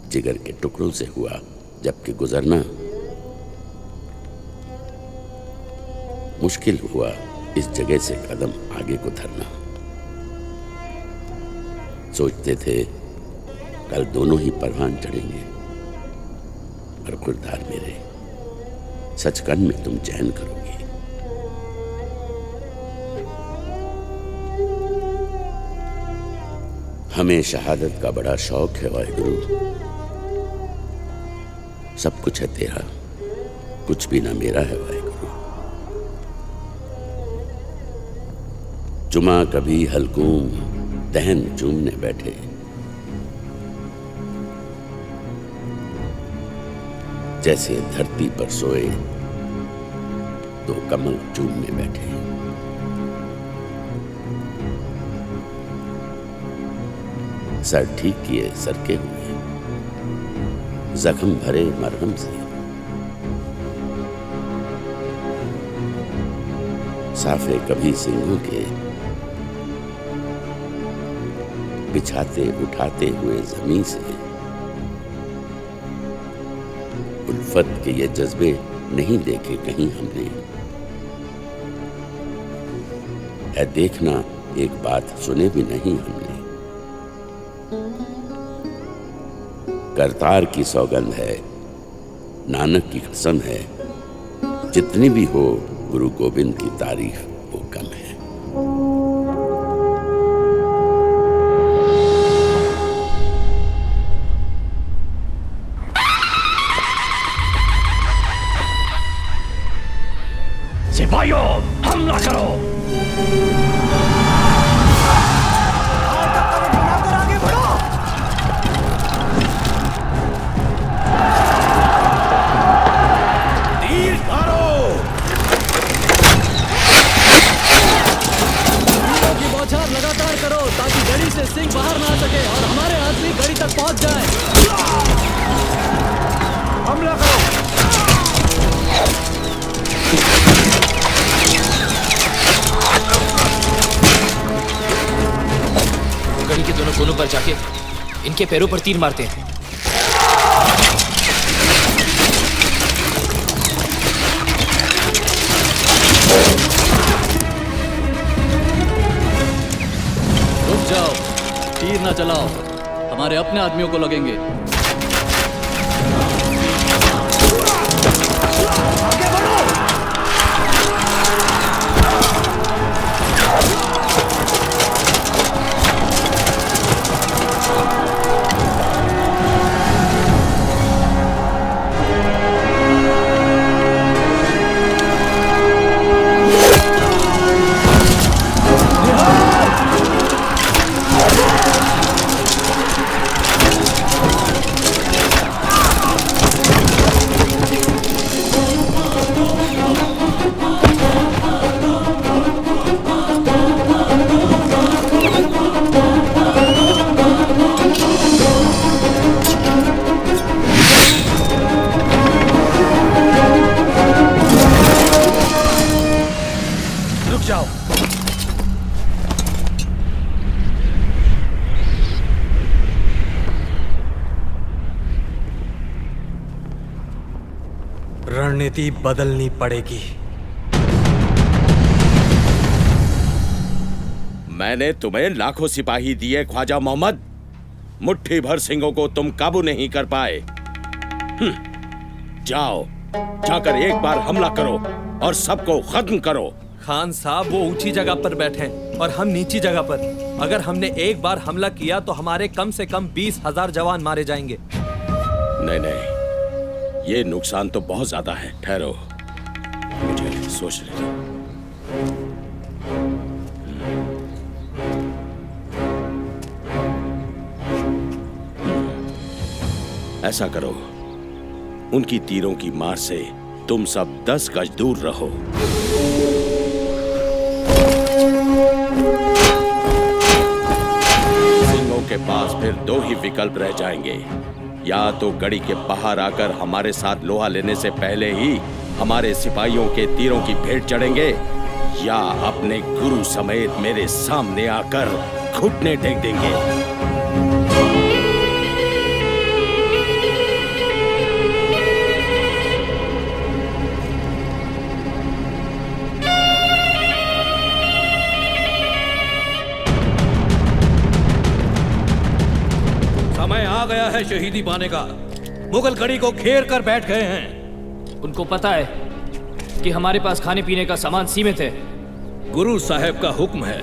जिगर के टुकड़ों से हुआ जबकि गुजरना मुश्किल हुआ, इस जगह से कदम आगे को धरना। सोचते थे कल दोनों ही परवान चढ़ेंगे, पर खुरदार मेरे सचकंद में तुम चैन करोगे। हमें शहादत का बड़ा शौक है वाहे गुरु। सब कुछ है तेरा, कुछ भी ना मेरा है वाहेगुरु। चुमा कभी हलकूम दहन चूमने बैठे, जैसे धरती पर सोए तो कमल चूमने बैठे। सर ठीक किए सरके हुए, जख्म भरे मरहम से, साफे कभी सिंहों के, बिछाते उठाते हुए जमीन से। उल्फत के ये जज्बे नहीं देखे कहीं हमने। है देखना एक बात सुने भी नहीं हमने। करतार की सौगंध है, नानक की कसम है, जितनी भी हो गुरु गोविंद की तारीफ वो कम है। सिपाहियों, हमला करो। लगातार करो ताकि गड़ी से सिंह बाहर ना आ सके और हमारे आदमी गड़ी तक पहुंच जाए। हमला करो। गड़ी के दोनों कोनों पर जाके इनके पैरों पर तीर मारते हैं। जाओ, तीर ना चलाओ, हमारे अपने आदमियों को लगेंगे। आगे बढ़ो। रणनीति बदलनी पड़ेगी। मैंने तुम्हें लाखों सिपाही दिए ख्वाजा मोहम्मद, मुट्ठी भर सिंहों को तुम काबू नहीं कर पाए। जाओ, जाकर एक बार हमला करो और सबको खत्म करो। खान साहब वो ऊंची जगह पर बैठे और हम नीची जगह पर। अगर हमने एक बार हमला किया तो हमारे कम से कम 20,000 जवान मारे जाएंगे। नहीं नहीं, ये नुकसान तो बहुत ज्यादा है। ठहरो, मुझे सोच लेना। ऐसा करो, उनकी तीरों की मार से तुम सब 10 गज दूर रहो। सिंहों के पास फिर 2 ही विकल्प रह जाएंगे। या तो गड़ी के बाहर आकर हमारे साथ लोहा लेने से पहले ही हमारे सिपाहियों के तीरों की भेंट चढ़ेंगे, या अपने गुरु समेत मेरे सामने आकर घुटने टेक देंगे। समय आ गया है शहीदी पाने का। मुगल गड़ी को घेर कर बैठ गए हैं। उनको पता है कि हमारे पास खाने पीने का सामान सीमित है। गुरु साहब का हुक्म है,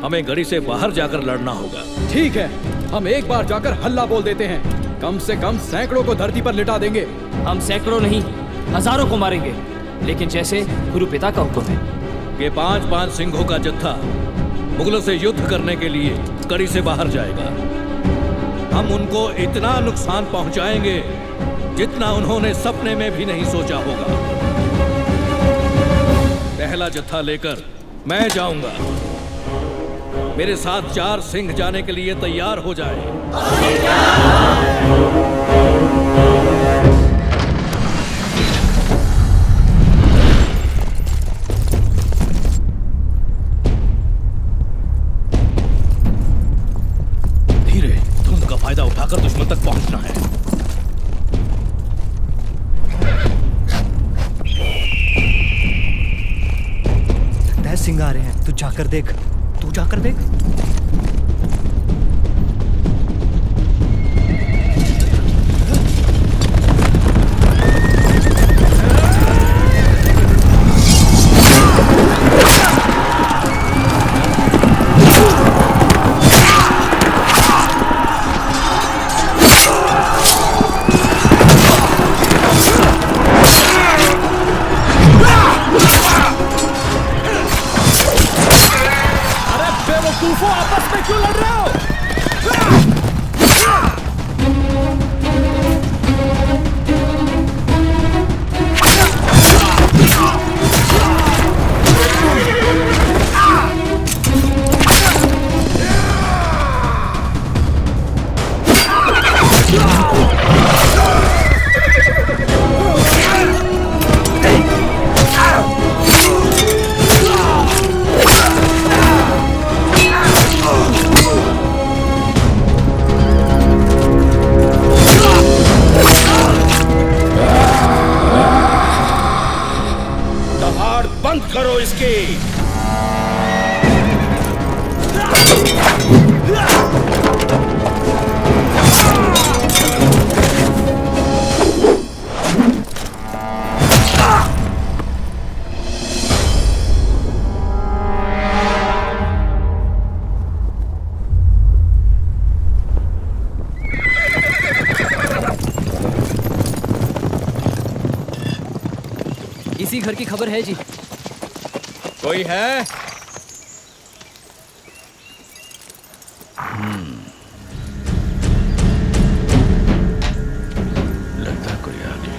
हमें गड़ी से बाहर जाकर लड़ना होगा। ठीक है, हम एक बार जाकर हल्ला बोल देते हैं। कम से कम सैकड़ों को धरती पर लिटा देंगे। हम सैकड़ों नहीं, हजारों को मारेंगे, लेकिन जैसे गुरु पिता का हुक्म है। ये 5-5 सिंहों का जत्था मुगलों से युद्ध करने के लिए कड़ी से बाहर जाएगा। हम उनको इतना नुकसान पहुंचाएंगे जितना उन्होंने सपने में भी नहीं सोचा होगा। पहला जत्था लेकर मैं जाऊंगा। मेरे साथ 4 सिंह जाने के लिए तैयार हो जाए। धीरे, धुंध का फायदा उठाकर दुश्मन तक पहुंचना है। सिंह आ रहे हैं, तू जाकर देख, तू जाकर देख। आपस में क्यों लड़ रहे हो? बंद करो इसकी। इसी घर की खबर है जी। कोई है? लगता है कोई आ गया।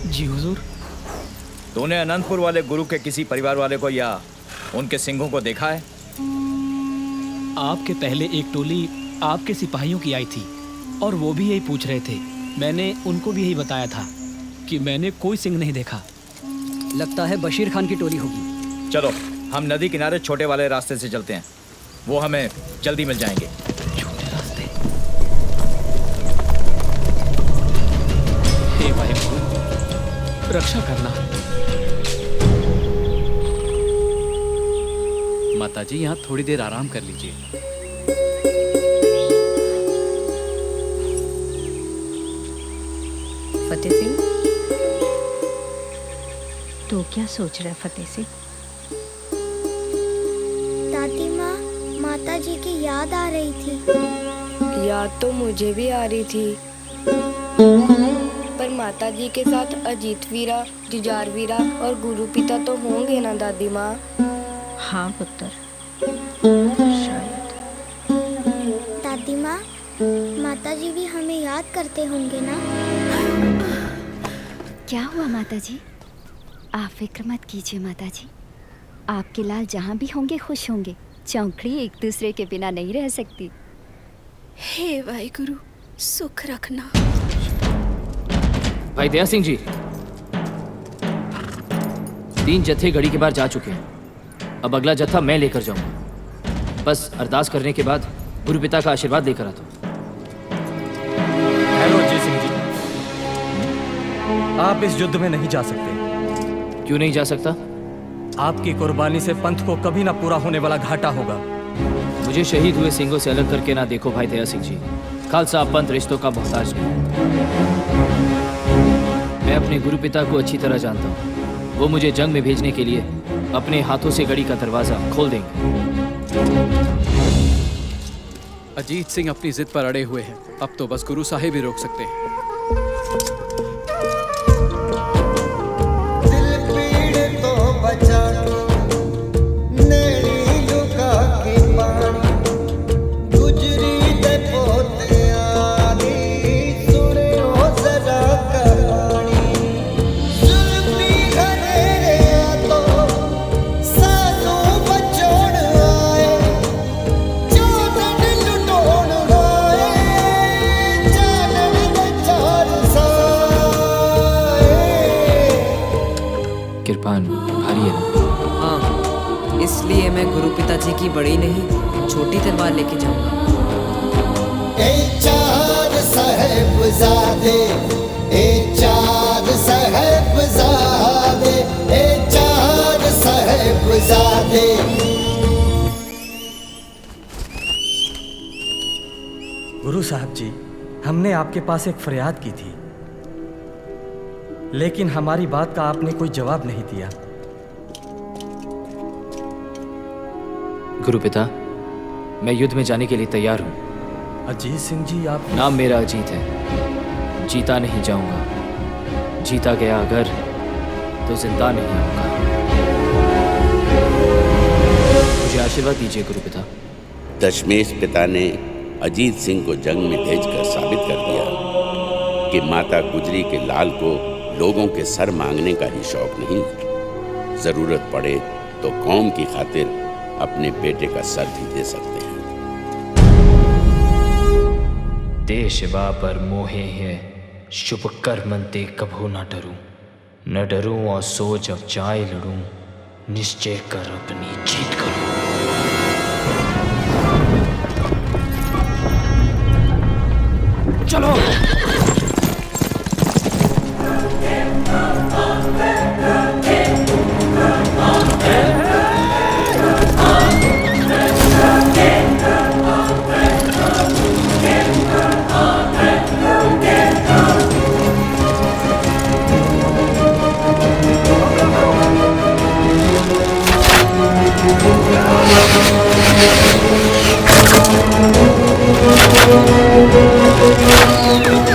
जी हुजूर। तूने अनंतपुर वाले गुरु के किसी परिवार वाले को या उनके सिंहों को देखा है? आपके पहले एक टोली आपके सिपाहियों की आई थी और वो भी यही पूछ रहे थे। मैंने उनको भी यही बताया था कि मैंने कोई सिंह नहीं देखा। लगता है बशीर खान की टोली होगी। चलो हम नदी किनारे छोटे वाले रास्ते से चलते हैं, वो हमें जल्दी मिल जाएंगे। छोटे रास्ते? हे वाहिगुरु, रक्षा करना। माताजी यहाँ थोड़ी देर आराम कर लीजिए। फतेह सिंह, तो क्या सोच रहा है फतेह सिंह? दादी माँ, माता जी की याद आ रही थी। याद तो मुझे भी आ रही थी, पर माता जी के साथ अजीत वीरा, जुजार वीरा और गुरु पिता तो होंगे ना दादी माँ? हाँ पुत्र, शायद। दादी माँ, माता जी भी हमें याद करते होंगे ना? क्या हुआ माता जी? आप फिक्र मत कीजिए माता जी, आपके लाल जहाँ भी होंगे खुश होंगे। चौकड़ी एक दूसरे के बिना नहीं रह सकती। हे वाहिगुरु, सुख रखना। भाई दया सिंह जी, 3 जत्थे गढ़ी के बाहर जा चुके हैं। अब अगला जत्था मैं लेकर जाऊंगा। बस अरदास करने के बाद गुरु पिता का आशीर्वाद लेकर आता हूँ। हेलो जी सिंह जी, आप इस युद्ध में नहीं जा सकते। क्यों नहीं जा सकता? आपकी कुर्बानी से पंथ को कभी ना पूरा होने वाला घाटा होगा। मुझे शहीद हुए सिंहों से अलग करके ना देखो भाई दया सिंह जी। खालसा पंथ रिश्तों का मोहताज नहीं। मैं अपने गुरु पिता को अच्छी तरह जानता हूँ। वो मुझे जंग में भेजने के लिए अपने हाथों से गढ़ी का दरवाजा खोल देंगे। अजीत सिंह अपनी जिद पर अड़े हुए हैं। अब तो बस गुरु साहिब ही रोक सकते हैं। किरपान भारी है ना? हाँ, इसलिए मैं गुरु पिताजी की बड़ी नहीं छोटी तलवार लेके जाऊंगा। चार साहिबजादे, चार साहिबजादे, चार साहिबजादे। गुरु साहब जी, हमने आपके पास एक फरियाद की थी, लेकिन हमारी बात का आपने कोई जवाब नहीं दिया। गुरुपिता, मैं युद्ध में जाने के लिए तैयार हूँ। अजीत सिंह जी, आप... नाम मेरा अजीत है। जीता नहीं जाऊंगा। जीता गया अगर तो जिंदा नहीं आऊंगा। मुझे आशीर्वाद दीजिए गुरुपिता। दशमेश पिता ने अजीत सिंह को जंग में भेजकर साबित कर दिया कि माता गुजरी के लाल को लोगों के सर मांगने का ही शौक नहीं, जरूरत पड़े तो कौम की खातिर अपने बेटे का सर भी दे सकते हैं। देश बाबर मोहे है, शुभ कर्मंते कभू न डरूं, न डरूं और सोच अब जाए लड़ूं, निश्चय कर अपनी जीत करूं। चलो। Thank you.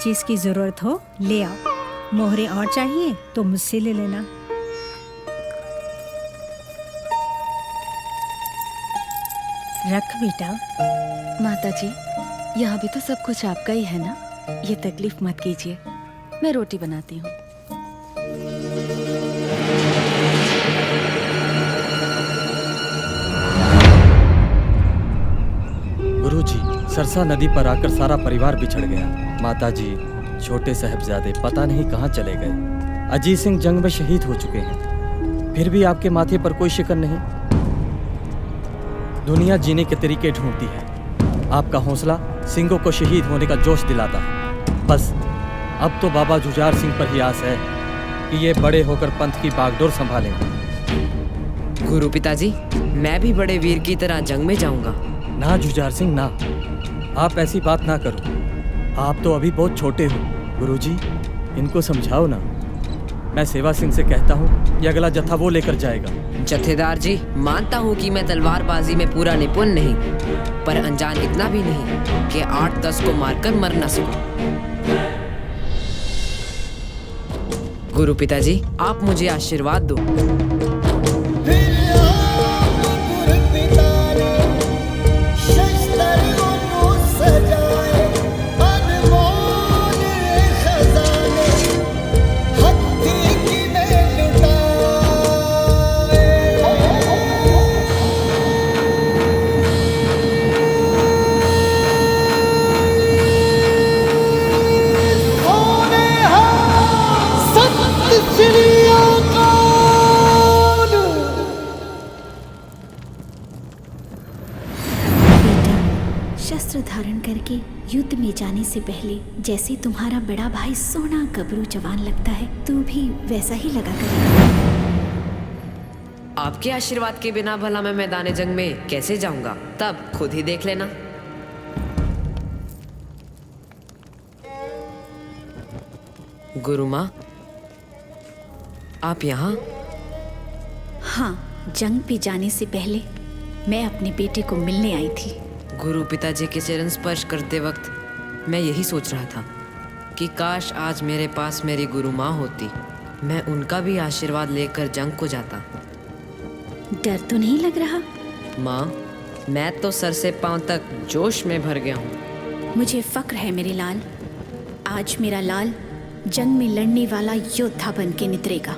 चीज की जरूरत हो ले आओ। मोहरे और चाहिए तो मुझसे ले लेना। रख बेटा। माता जी, यहाँ भी तो सब कुछ आपका ही है ना, ये तकलीफ मत कीजिए, मैं रोटी बनाती हूँ। गुरुजी, सरसा नदी पर आकर सारा परिवार बिछड़ गया। माताजी, छोटे साहबजादे पता नहीं कहाँ चले गए। अजीत सिंह जंग में शहीद हो चुके हैं, फिर भी आपके माथे पर कोई शिकन नहीं। दुनिया जीने के तरीके ढूंढती है, आपका हौसला सिंहों को शहीद होने का जोश दिलाता है। बस अब तो बाबा जुझार सिंह पर ही आस है कि ये बड़े होकर पंथ की बागडोर संभालेंगे। गुरु पिताजी, मैं भी बड़े वीर की तरह जंग में जाऊंगा। ना जुझार सिंह ना, आप ऐसी बात ना करो, आप तो अभी बहुत छोटे हो। गुरुजी, इनको समझाओ ना। मैं सेवा सिंह से कहता हूँ ये अगला जत्था वो लेकर जाएगा। जत्थेदार जी, मानता हूँ कि मैं तलवारबाजी में पूरा निपुण नहीं, पर अनजान इतना भी नहीं कि 8-10 को मारकर मर न सकूं। गुरु पिताजी, आप मुझे आशीर्वाद दो। शस्त्र धारण करके युद्ध में जाने से पहले जैसे तुम्हारा बड़ा भाई सोना गबरू जवान लगता है, तू भी वैसा ही लगा करेगा। आपके आशीर्वाद के बिना भला मैं मैदान जंग में कैसे जाऊंगा, तब खुद ही देख लेना। गुरु माँ, आप यहाँ? हाँ, जंग पे जाने से पहले मैं अपने बेटे को मिलने आई थी। गुरु पिताजी के चरण स्पर्श करते वक्त मैं यही सोच रहा था कि काश आज मेरे पास मेरी गुरु माँ होती, मैं उनका भी आशीर्वाद लेकर जंग को जाता। डर तो नहीं लग रहा? माँ, मैं तो सर से पांव तक जोश में भर गया हूँ। मुझे फक्र है मेरे लाल, आज मेरा लाल जंग में लड़ने वाला योद्धा बन के नितरेगा।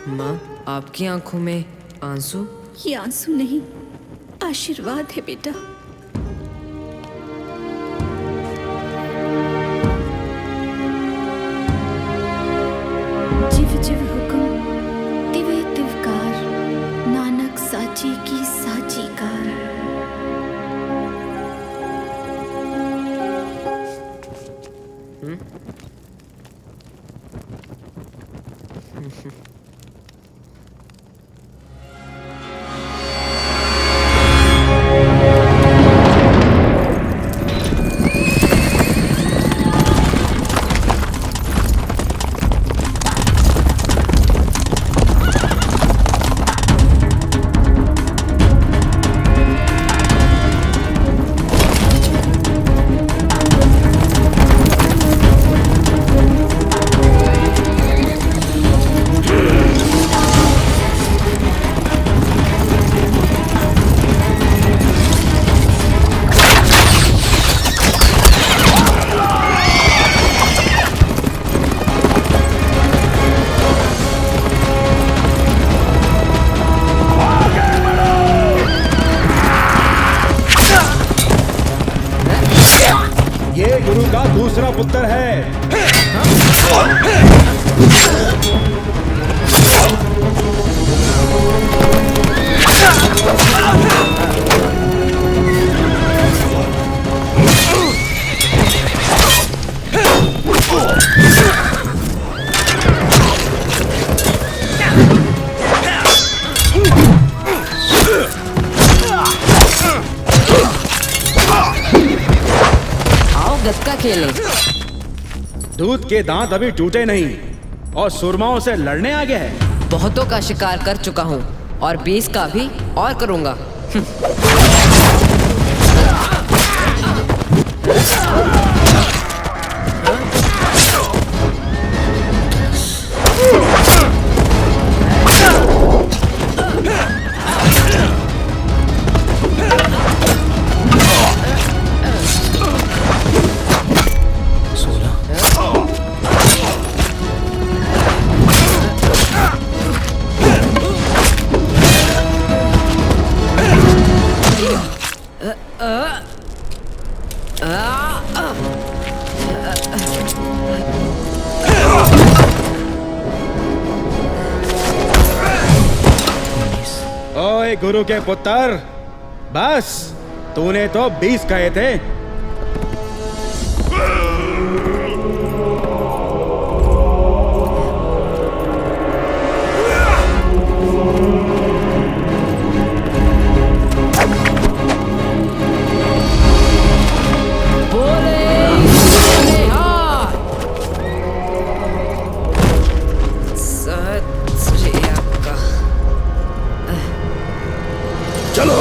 माँ, आपकी आंखों में आंसू? ये आंसू नहीं, आशीर्वाद है बेटा। जिव जिव हुक्म तिवे तिवकार, नानक साची की साची कार। ये गुरु का दूसरा पुत्र है। गत्का खेलें। दूध के दांत अभी टूटे नहीं, और सुरमाओं से लड़ने आ गया है। बहुतों का शिकार कर चुका हूँ और 20 का भी और करूँगा। ओए गुरु के पुत्र, बस तूने तो 20 कहे थे। चलो।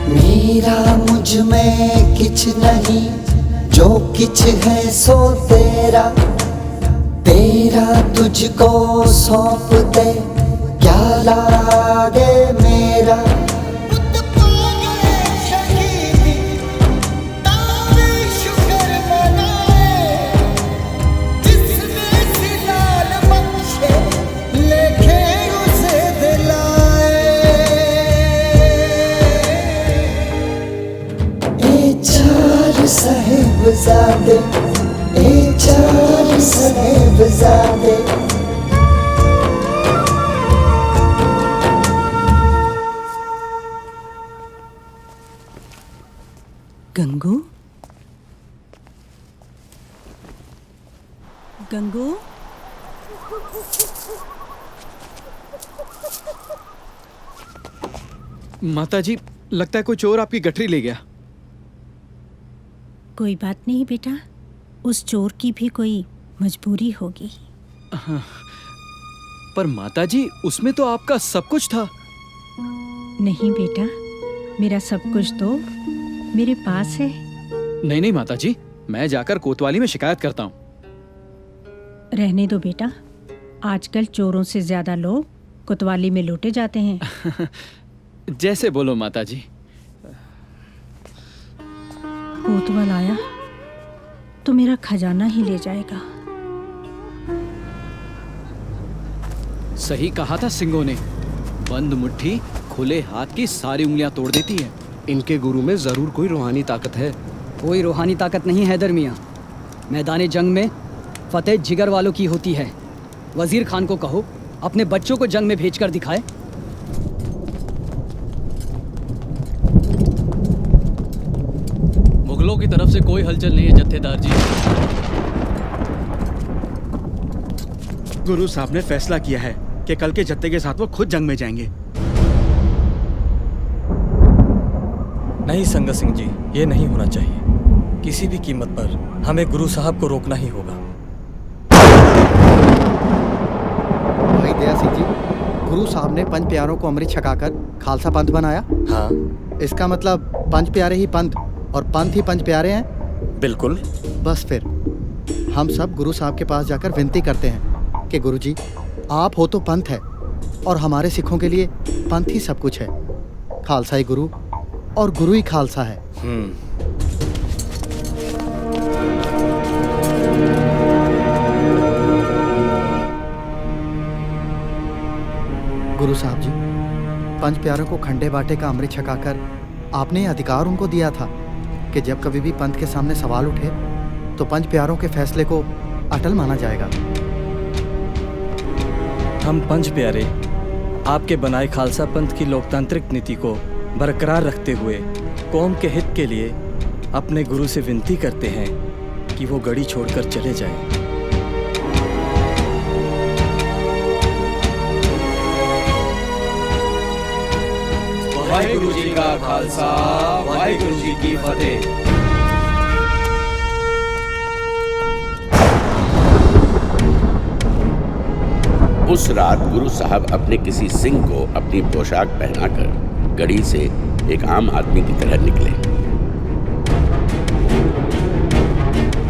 मेरा मुझ में किछ नहीं, जो किछ है सो तेरा, तेरा तुझको सौंप दे, क्या लागे मेरा। साहेबजादे, ए चार साहेबजादे। गंगू, गंगू, माताजी, लगता है कोई चोर आपकी गठरी ले गया। कोई बात नहीं बेटा, उस चोर की भी कोई मजबूरी होगी। हाँ, पर माताजी उसमें तो आपका सब कुछ था। नहीं बेटा, मेरा सब कुछ तो मेरे पास है। नहीं नहीं माताजी, मैं जाकर कोतवाली में शिकायत करता हूँ। रहने दो बेटा, आजकल चोरों से ज्यादा लोग कोतवाली में लूटे जाते हैं। जैसे बोलो माताजी। कोतवाल आया तो मेरा खजाना ही ले जाएगा। सही कहा था सिंगों ने, बंद मुट्ठी खुले हाथ की सारी उंगलियां तोड़ देती है। इनके गुरु में जरूर कोई रूहानी ताकत है। कोई रूहानी ताकत नहीं है दरमिया। मैदान जंग में फतेह जिगर वालों की होती है। वजीर खान को कहो अपने बच्चों को जंग में भेजकर दिखाए। मुगलों की तरफ से कोई हलचल नहीं है जत्थेदार जी। गुरु साहब ने फैसला किया है कि कल के जत्थे के साथ वो खुद जंग में जाएंगे। नहीं संगत सिंह जी, ये नहीं होना चाहिए। किसी भी कीमत पर हमें गुरु साहब को रोकना ही होगा। भाई दया सिंह जी, गुरु साहब ने पंच प्यारों को अमृत छकाकर खालसा पंथ बनाया। हाँ, इसका मतलब पंच प्यारे ही पंथ और पंथ ही पंच प्यारे हैं। बिल्कुल। बस फिर हम सब गुरु साहब के पास जाकर विनती करते हैं कि गुरु जी, आप हो तो पंथ है और हमारे सिखों के लिए पंथ ही सब कुछ है। खालसा ही गुरु और गुरु ही खालसा है। गुरु साहब जी, पंच प्यारों को खंडे बाटे का अमृत छकाकर आपने ये अधिकार उनको दिया था कि जब कभी भी पंथ के सामने सवाल उठे तो पंच प्यारों के फैसले को अटल माना जाएगा। हम पंच प्यारे आपके बनाए खालसा पंथ की लोकतांत्रिक नीति को बरकरार रखते हुए कौम के हित के लिए अपने गुरु से विनती करते हैं कि वो गड़ी छोड़कर चले जाएं। वाहिगुरु जी का खालसा, वाहिगुरु जी की फतेह। उस रात गुरु साहब अपने किसी सिंह को अपनी पोशाक पहनाकर गढ़ी से एक आम आदमी की तरह निकले।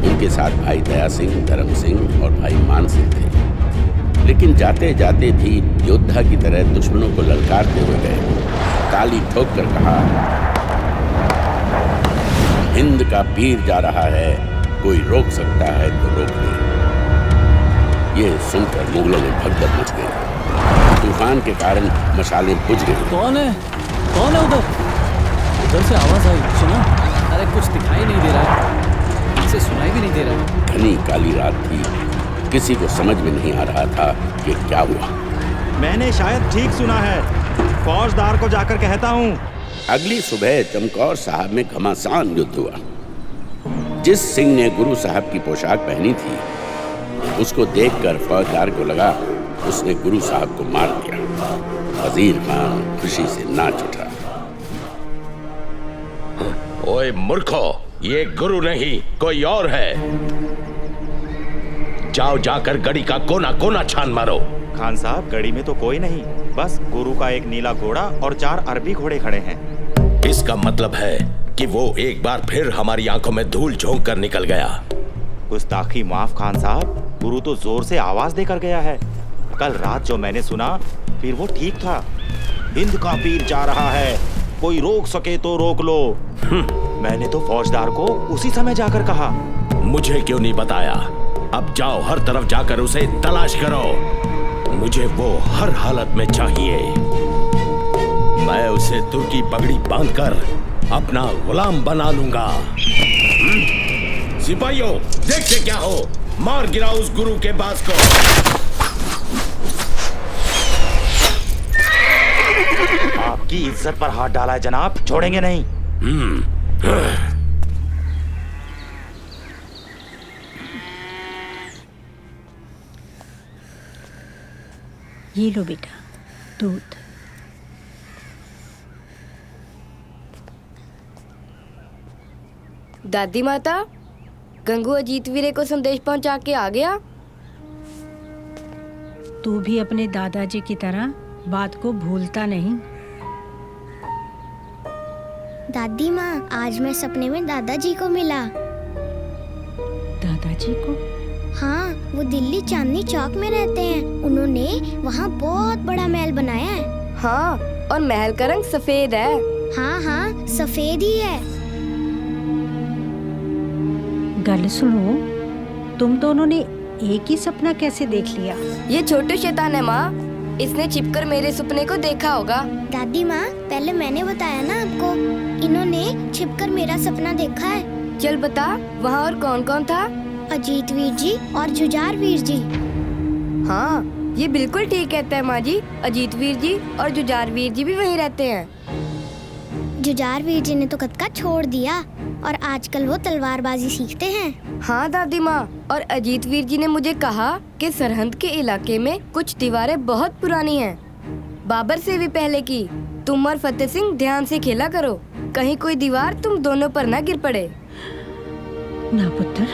उनके साथ भाई दया सिंह, धर्म सिंह और भाई मान सिंह थे। लेकिन जाते जाते भी योद्धा की तरह दुश्मनों को ललकारते हुए गए। ताली ठोक कर कहा, हिंद का पीर जा रहा है, कोई रोक सकता है तो रोक ले। ये सुनकर मुगलों में भगदड़ मच गई। तूफान के कारण मशालें बुझ गई। कौन है उधर? उधर से आवाज आई, सुना? अरे कुछ दिखाई नहीं दे रहा है, इनसे सुनाई भी नहीं दे रहा है। घनी काली रात थी, किसी को समझ में नहीं आ रहा था कि क्या हुआ। मैंने शायद ठीक सुना है, फौजदार को जाकर कहता हूँ। अगली सुबह चमकौर साहब में घमासान युद्ध हुआ। जिस सिंह ने गुरु साहब की पोशाक पहनी थी उसको देखकर फौजदार को लगा उसने गुरु साहब को मार दिया। वजीर खान खुशी से नाच उठा। ओए मूर्खो, ये गुरु नहीं कोई और है। जाओ जाकर गढ़ी का कोना कोना छान मारो। खान साहब, गढ़ी में तो कोई नहीं, बस गुरु का एक नीला घोड़ा और 4 अरबी घोड़े खड़े हैं। इसका मतलब है कि वो एक बार फिर हमारी आंखों में धूल झोंक कर निकल गया। गुस्ताखी माफ खान साहब, गुरु तो जोर से आवाज देकर गया है। कल रात जो मैंने सुना फिर वो ठीक था। हिंद का पीर जा रहा है, कोई रोक सके तो रोक लो। मैंने तो फौजदार को उसी समय जाकर कहा। मुझे क्यों नहीं बताया? अब जाओ हर तरफ जाकर उसे तलाश करो। मुझे वो हर हालत में चाहिए। मैं उसे तुर्की पगड़ी बांधकर अपना गुलाम बना लूंगा। सिपाहियों, देखते क्या हो, मार गिराओ उस गुरु के बाज को। आपकी इज्जत पर हाथ डाला है जनाब, छोड़ेंगे नहीं। ये लो बेटा दूध। दादी माता, गंगू अजीत वीरे को संदेश पहुंचा के आ गया। तू भी अपने दादाजी की तरह बात को भूलता नहीं। दादी माँ, आज मैं सपने में दादाजी को मिला। दादाजी को? हाँ, वो दिल्ली चांदनी चौक में रहते हैं। उन्होंने वहाँ बहुत बड़ा महल बनाया है। हाँ, और महल का रंग सफेद है। हाँ हाँ, सफेद ही है। गल सुनो, तुम दोनों ने एक ही सपना कैसे देख लिया? ये छोटू शैतान है माँ, इसने छिपकर मेरे सपने को देखा होगा। दादी माँ, पहले मैंने बताया ना आपको, इन्होंने छिपकर मेरा सपना देखा है। चल बता, वहाँ और कौन कौन था? अजीत वीर जी और जुझार वीर जी। हाँ, ये बिल्कुल ठीक कहता है माँ जी। अजीत वीर जी और जुझार वीर जी भी वहीं रहते हैं। जुझार वीर जी ने तो कत्का छोड़ दिया और आजकल वो तलवारबाजी सीखते हैं। हाँ दादी माँ, और अजीत वीर जी ने मुझे कहा कि सरहद के इलाके में कुछ दीवारें बहुत पुरानी हैं, बाबर से भी पहले की। तुम और फतेह सिंह ध्यान से खेला करो, कहीं कोई दीवार तुम दोनों पर ना गिर पड़े। ना पुत्र,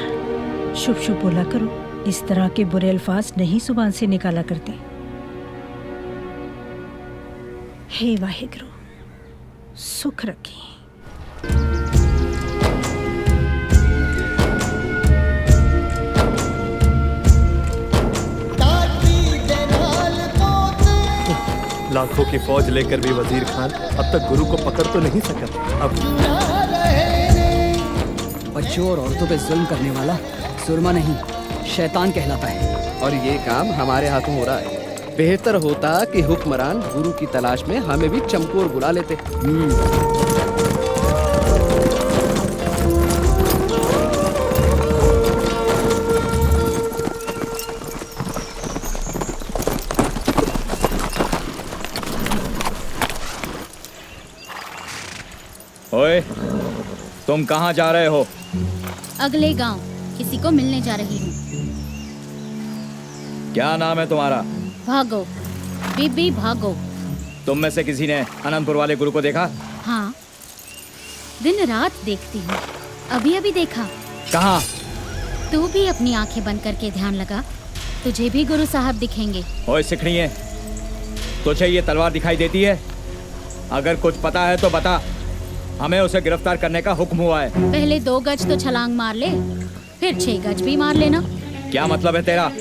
शुभ शुभ बोला करो। इस तरह के बुरे अल्फाज नहीं जुबान से निकाला करते। हे वाहिगुरु, सुख रखें। लाखों की फौज लेकर भी वजीर खान अब तक गुरु को पकड़ तो नहीं सका। अब बच्चों और औरतों पे जुल्म करने वाला सुरमा नहीं, शैतान कहलाता है। और ये काम हमारे हाथों हो रहा है। बेहतर होता कि हुक्मरान गुरु की तलाश में हमें भी चमकोर बुला लेते। ओए, तुम कहाँ जा रहे हो? अगले गांव किसी को मिलने जा रही हूँ। क्या नाम है तुम्हारा? भागो, बीबी भागो। तुम में से किसी ने अनंतपुर वाले गुरु को देखा? हाँ, दिन रात देखती हूँ। अभी अभी देखा। कहाँ? तू भी अपनी आंखें बंद करके ध्यान लगा, तुझे भी गुरु साहब दिखेंगे। ओए सिखड़िए, तुझे ये तलवार दिखाई देती है? अगर कुछ पता है तो बता, हमें उसे गिरफ्तार करने का हुक्म हुआ है। पहले 2 गज तो छलांग मार ले, फिर 6 गज भी मार लेना। क्या मतलब है तेरा?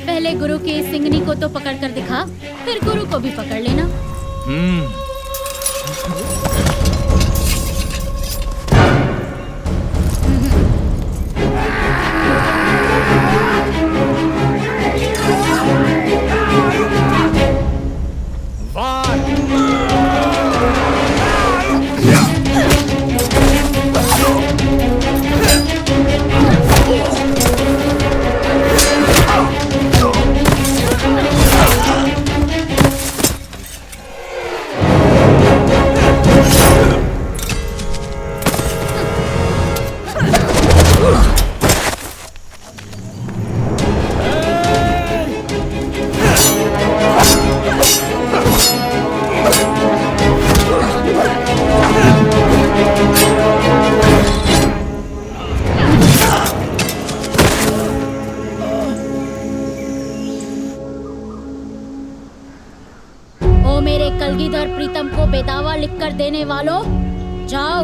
पहले गुरु के सिंगनी को तो पकड़ कर दिखा, फिर गुरु को भी पकड़ लेना। देने वालों, जाओ,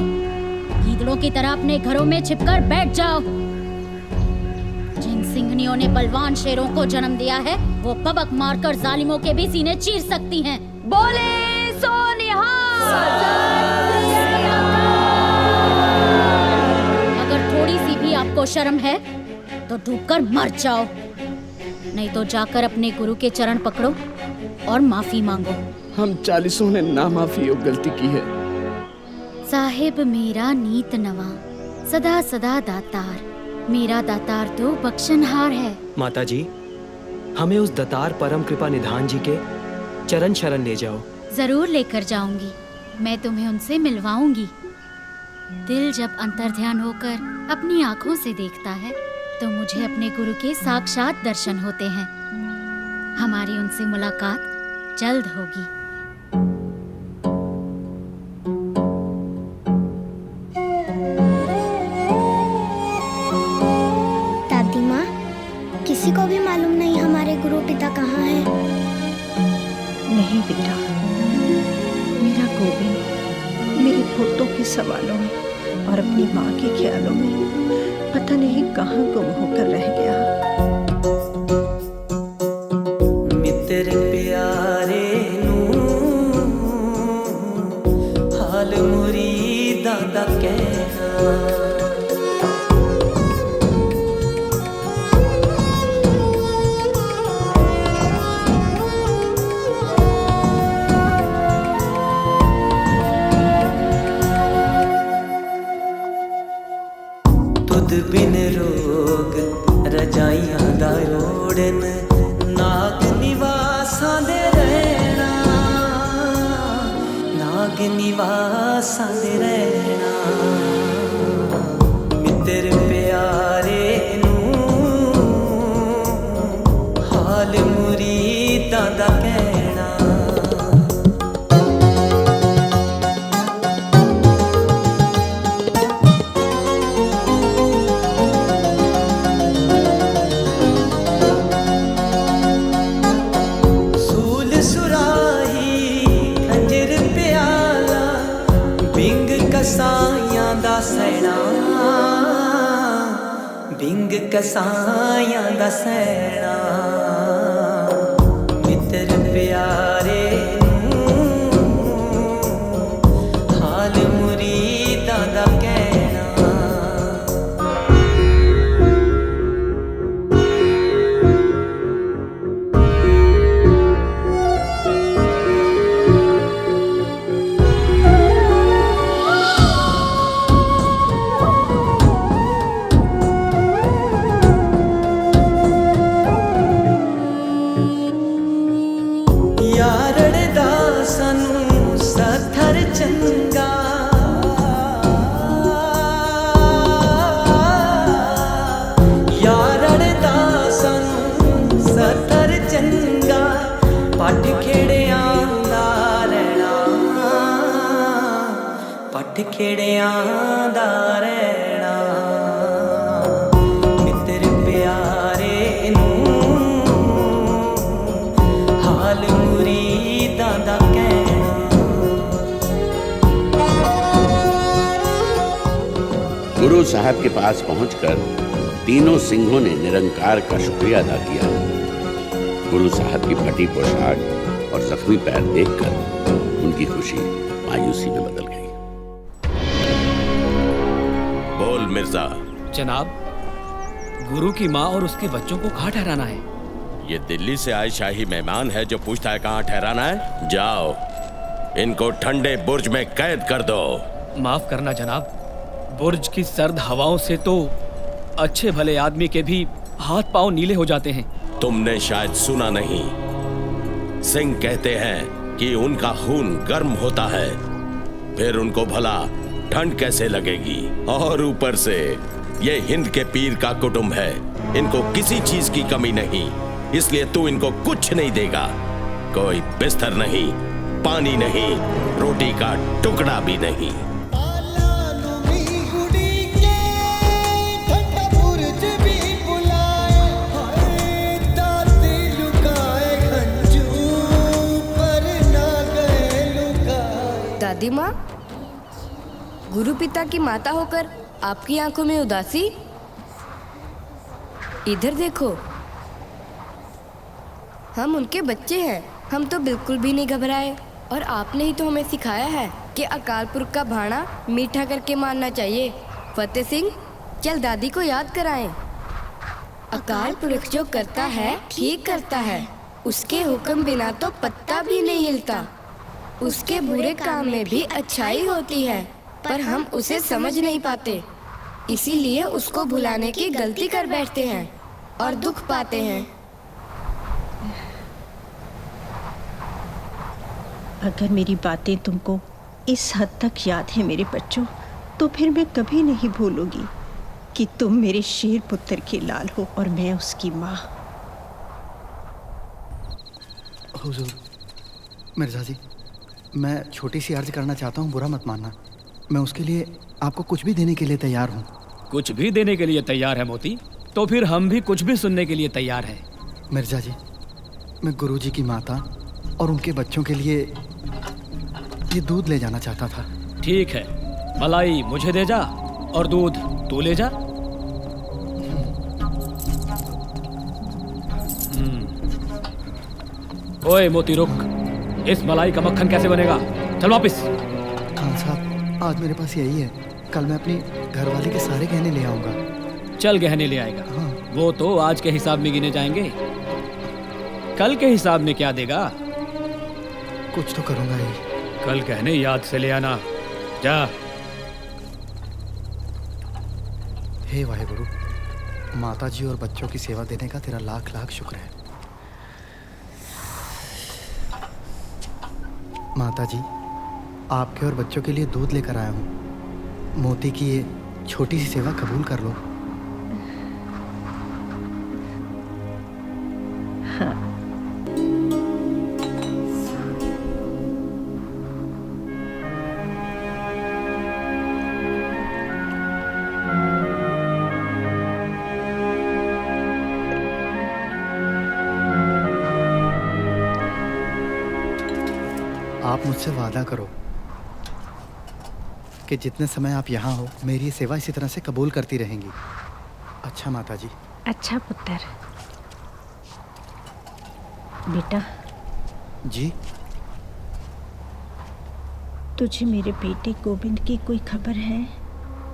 गीदड़ों की तरह अपने घरों में छिपकर बैठ जाओ। जिन सिंहनियों ने बलवान शेरों को जन्म दिया है, वो पबक मारकर जालिमों के भी सीने चीर सकती हैं। बोले सो निहाल। अगर थोड़ी सी भी आपको शर्म है तो डूबकर मर जाओ, नहीं तो जाकर अपने गुरु के चरण पकड़ो और माफी मांगो। हम 40 ने ना माफी और गलती की है। साहिब मेरा नीत नवा, सदा सदा दातार, मेरा दातार तो बख्शनहार है। माता जी, हमें उस दातार परम कृपा निधान जी के चरण शरण ले जाओ। जरूर लेकर जाऊंगी, मैं तुम्हें उनसे मिलवाऊंगी। दिल जब अंतर्ध्यान होकर अपनी आंखों से देखता है तो मुझे अपने गुरु के साक्षात दर्शन होते हैं। हमारी उनसे मुलाकात जल्द होगी। दादी माँ, किसी को भी मालूम नहीं हमारे गुरु पिता कहाँ हैं। नहीं बेटा, मेरा गोविंद मेरे पोतों के सवालों में और अपनी माँ के ख्यालों में पता नहीं कहाँ गुम होकर रह गया। मित्र प्यारे हाल मुरीदा दा कहना, तुद बिन रोग रजाइयां दा ओढ़न, नाग निवासां दे रहना, नाग निवासां दे रहना। मित्र प्यारे हाल मुरीदां दा कहना। सूल सुराही खंजर प्याला, बिंग कसाइयां दा सैना, बिंग कसाइयां दा सैना। मित्र प्यारे हाल मुरीदां दा कहना। खिड़ियां दा रहना मित्र प्यारे नूं हाल मुरीदां दा कहना। गुरु साहब के पास पहुंचकर तीनों सिंहों ने निरंकार का शुक्रिया अदा किया। गुरु साहब की फटी पोशाक और जख्मी पैर देखकर उनकी खुशी मायूसी में बदल गई। बोल मिर्जा। जनाब, गुरु की माँ और उसके बच्चों को कहाँ ठहराना है? ये दिल्ली से आए शाही मेहमान है जो पूछता है कहाँ ठहराना है। जाओ, इनको ठंडे बुर्ज में कैद कर दो। माफ करना जनाब, बुर्ज की सर्द हवाओं से तो अच्छे भले आदमी के भी हाथ पांव नीले हो जाते हैं। तुमने शायद सुना नहीं, सिंह कहते हैं कि उनका खून गर्म होता है, फिर उनको भला ठंड कैसे लगेगी। और ऊपर से ये हिंद के पीर का कुटुंब है, इनको किसी चीज की कमी नहीं, इसलिए तू इनको कुछ नहीं देगा। कोई बिस्तर नहीं, पानी नहीं, रोटी का टुकड़ा भी नहीं। दादी माँ, गुरु पिता की माता होकर आपकी आंखों में उदासी। इधर देखो, हम उनके बच्चे हैं, हम तो बिल्कुल भी नहीं घबराए। और आपने ही तो हमें सिखाया है कि अकाल पुरख का भाणा मीठा करके मानना चाहिए। फतेह सिंह, चल दादी को याद कराएं। अकाल पुरख जो करता है ठीक करता है, उसके हुक्म बिना तो पत्ता भी नहीं हिलता। उसके बुरे काम में भी अच्छाई होती है, पर हम उसे समझ नहीं पाते, इसीलिए उसको भुलाने की गलती कर बैठते हैं और दुख पाते हैं। अगर मेरी बातें तुमको इस हद तक याद है मेरे बच्चों, तो फिर मैं कभी नहीं भूलूंगी कि तुम मेरे शेर पुत्र के लाल हो और मैं उसकी माँ। हुजूर, मिर्जा जी, मैं छोटी सी अर्ज करना चाहता हूँ, बुरा मत मानना। मैं उसके लिए आपको कुछ भी देने के लिए तैयार हूँ। कुछ भी देने के लिए तैयार है मोती? तो फिर हम भी कुछ भी सुनने के लिए तैयार हैं। मिर्जा जी, मैं गुरुजी की माता और उनके बच्चों के लिए ये दूध ले जाना चाहता था। ठीक है, मलाई मुझे दे जा और दूध तू ले जा। ओए मोती रुक, इस मलाई का मक्खन कैसे बनेगा? चल वापिस। खान साहब, आज मेरे पास यही है, कल मैं अपनी घरवाली के सारे गहने ले आऊंगा। चल गहने ले आएगा। हाँ। वो तो आज के हिसाब में गिने जाएंगे, कल के हिसाब में क्या देगा? कुछ तो करूंगा ही। कल गहने याद से ले आना, जा। हे वाहेगुरु, माता जी और बच्चों की सेवा देने का तेरा लाख लाख शुक्र है। माता जी, आपके और बच्चों के लिए दूध लेकर आया हूँ। मोती की ये छोटी सी सेवा कबूल कर लो। हाँ। आप मुझसे वादा करो कि जितने समय आप यहाँ हो, मेरी ये सेवा इसी तरह से कबूल करती रहेंगी। अच्छा माता जी। अच्छा पुत्र। बेटा जी, तुझे मेरे बेटे गोविंद की कोई खबर है?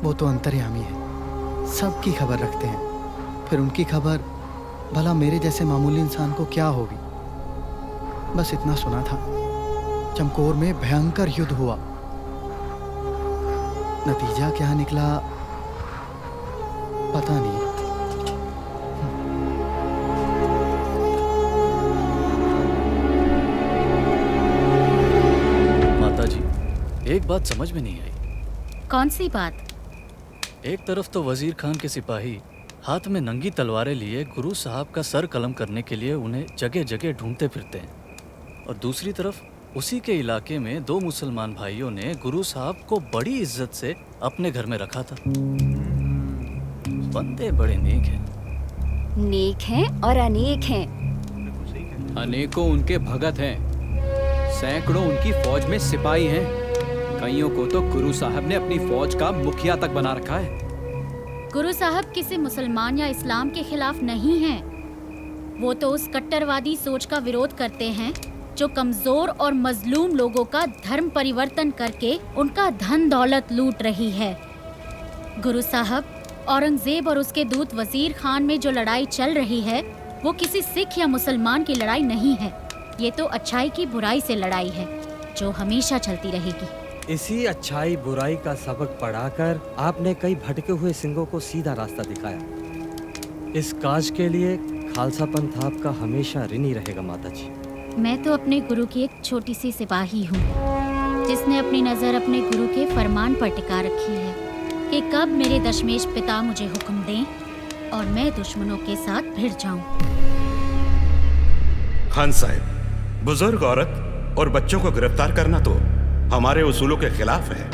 वो तो अंतर्यामी है, सबकी खबर रखते हैं, फिर उनकी खबर भला मेरे जैसे मामूली इंसान को क्या होगी। बस इतना सुना था, चमकौर में भयंकर युद्ध हुआ, नतीजा क्या निकला पता नहीं। माता जी, एक बात समझ में नहीं आई। कौन सी बात? एक तरफ तो वजीर खान के सिपाही हाथ में नंगी तलवारें लिए गुरु साहब का सर कलम करने के लिए उन्हें जगह जगह ढूंढते फिरते हैं, और दूसरी तरफ उसी के इलाके में 2 मुसलमान भाइयों ने गुरु साहब को बड़ी इज्जत से अपने घर में रखा था। बंदे बड़े नेक हैं। नेक हैं और अनेक हैं। अनेकों उनके भगत हैं, सैकड़ों उनकी फौज में सिपाही हैं। कईयों को तो गुरु साहब ने अपनी फौज का मुखिया तक बना रखा है। गुरु साहब किसी मुसलमान या इस्लाम के खिलाफ नहीं हैं। वो तो उस कट्टरवादी सोच का विरोध करते हैं जो कमजोर और मजलूम लोगों का धर्म परिवर्तन करके उनका धन दौलत लूट रही है। गुरु साहब, औरंगजेब और उसके दूत वजीर खान में जो लड़ाई चल रही है वो किसी सिख या मुसलमान की लड़ाई नहीं है। ये तो अच्छाई की बुराई से लड़ाई है जो हमेशा चलती रहेगी। इसी अच्छाई बुराई का सबक पढ़ाकर आपने कई भटके हुए सिंहों को सीधा रास्ता दिखाया। इस काज के लिए खालसा पंथ आपका हमेशा ऋणी रहेगा माता जी। मैं तो अपने गुरु की एक छोटी सी सिपाही हूँ जिसने अपनी नजर अपने गुरु के फरमान पर टिका रखी है कि कब मेरे दशमेश पिता मुझे हुक्म दें और मैं दुश्मनों के साथ भिड़ जाऊं। खान साहब, बुजुर्ग औरत और बच्चों को गिरफ्तार करना तो हमारे उसूलों के खिलाफ है।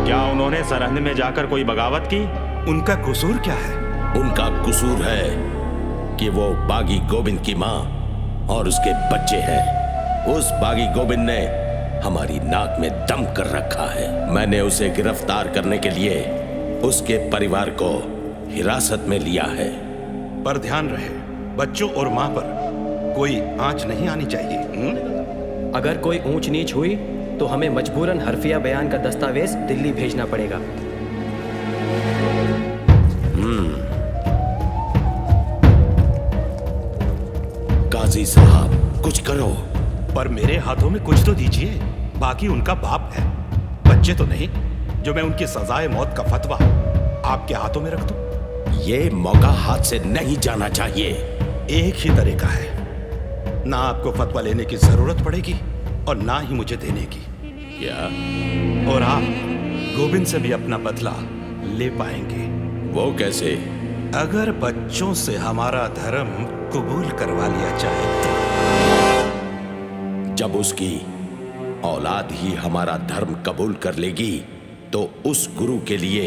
क्या उन्होंने सरहद में जाकर कोई बगावत की? उनका कसूर क्या है? उनका कसूर है कि वो बागी गोविंद की माँ और उसके बच्चे हैं। उस बागी गोविंद ने हमारी नाक में दम कर रखा है। मैंने उसे गिरफ्तार करने के लिए उसके परिवार को हिरासत में लिया है। पर ध्यान रहे, बच्चों और माँ पर कोई आंच नहीं आनी चाहिए। अगर कोई ऊंच नीच हुई तो हमें मजबूरन हरफिया बयान का दस्तावेज दिल्ली भेजना पड़ेगा। काजी साहब, कुछ करो। पर मेरे हाथों में कुछ तो दीजिए। बाकी उनका बाप है, बच्चे तो नहीं जो मैं उनकी सजाए मौत का फतवा आपके हाथों में रख दूं। ये मौका हाथ से नहीं जाना चाहिए। एक ही तरीका है, ना आपको फतवा लेने की जरूरत पड़ेगी और ना ही मुझे देने की। क्या? और आप गोविंद से भी अपना बदला ले पाएंगे। वो कैसे? अगर बच्चों से हमारा धर्म कबूल करवा लिया जाए तो। जब उसकी औलाद ही हमारा धर्म कबूल कर लेगी तो उस गुरु के लिए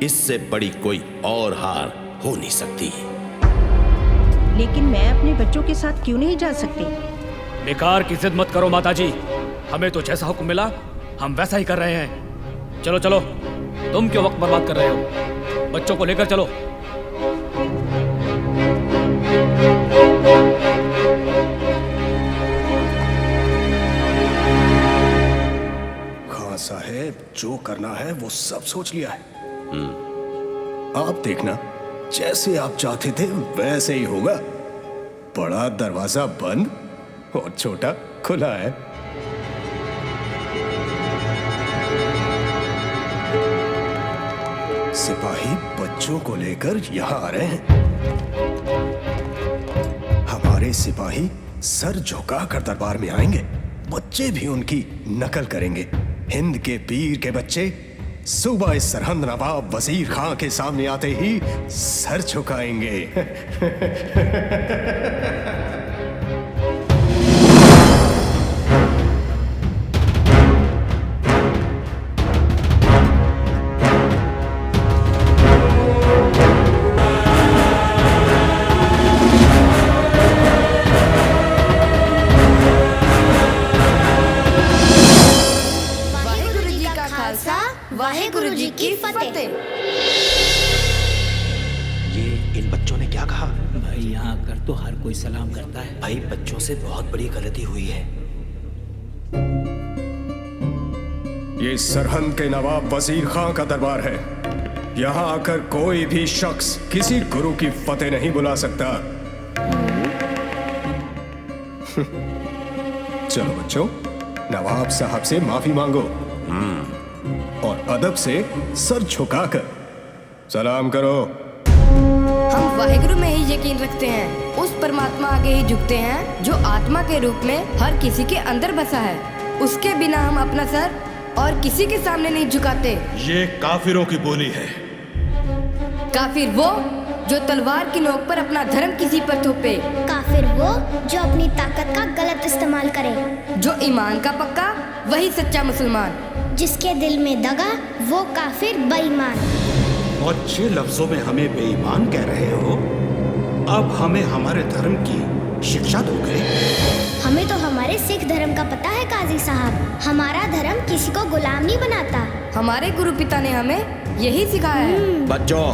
इससे बड़ी कोई और हार हो नहीं सकती। लेकिन मैं अपने बच्चों के साथ क्यों नहीं जा सकती? बेकार की जिद मत करो माताजी। हमें तो जैसा हुक्म मिला हम वैसा ही कर रहे हैं। चलो चलो, तुम क्यों वक्त बर्बाद कर रहे हो? बच्चों को लेकर चलो। खान साहब, जो करना है वो सब सोच लिया है। आप देखना, जैसे आप चाहते थे वैसे ही होगा। बड़ा दरवाजा बंद और छोटा खुला है। सिपाही बच्चों को लेकर यहाँ आ रहे हैं। हमारे सिपाही सर झुकाकर दरबार में आएंगे। बच्चे भी उनकी नकल करेंगे। हिंद के पीर के बच्चे सुबह इस सरहंद नवाब वजीर खां के सामने आते ही सर झुकाएंगे। वाहेगुरु जी की फतेह। ये इन बच्चों ने क्या कहा? भाई यहाँ आकर तो हर कोई सलाम करता है। भाई, बच्चों से बहुत बड़ी गलती हुई है। ये सरहंद के नवाब वजीर खां का दरबार है। यहाँ आकर कोई भी शख्स किसी गुरु की फतेह नहीं बुला सकता। चलो बच्चों, नवाब साहब से माफी मांगो और अदब से सर झुकाकर सलाम करो। हम वाहेगुरु में ही यकीन रखते हैं। उस परमात्मा आगे ही झुकते हैं जो आत्मा के रूप में हर किसी के अंदर बसा है। उसके बिना हम अपना सर और किसी के सामने नहीं झुकाते। ये काफिरों की बोली है। काफिर वो जो तलवार की नोक पर अपना धर्म किसी पर थोपे। काफिर वो जो अपनी ताकत का गलत इस्तेमाल करे। जो ईमान का पक्का वही सच्चा मुसलमान। जिसके दिल में दगा वो काफिर बेईमान। अच्छे लफ्जों में हमें बेईमान कह रहे हो, अब हमें हमारे धर्म की शिक्षा दोगे? हमें तो हमारे सिख धर्म का पता है काजी साहब। हमारा धर्म किसी को गुलाम नहीं बनाता। हमारे गुरु पिता ने हमें यही सिखाया है। बच्चों,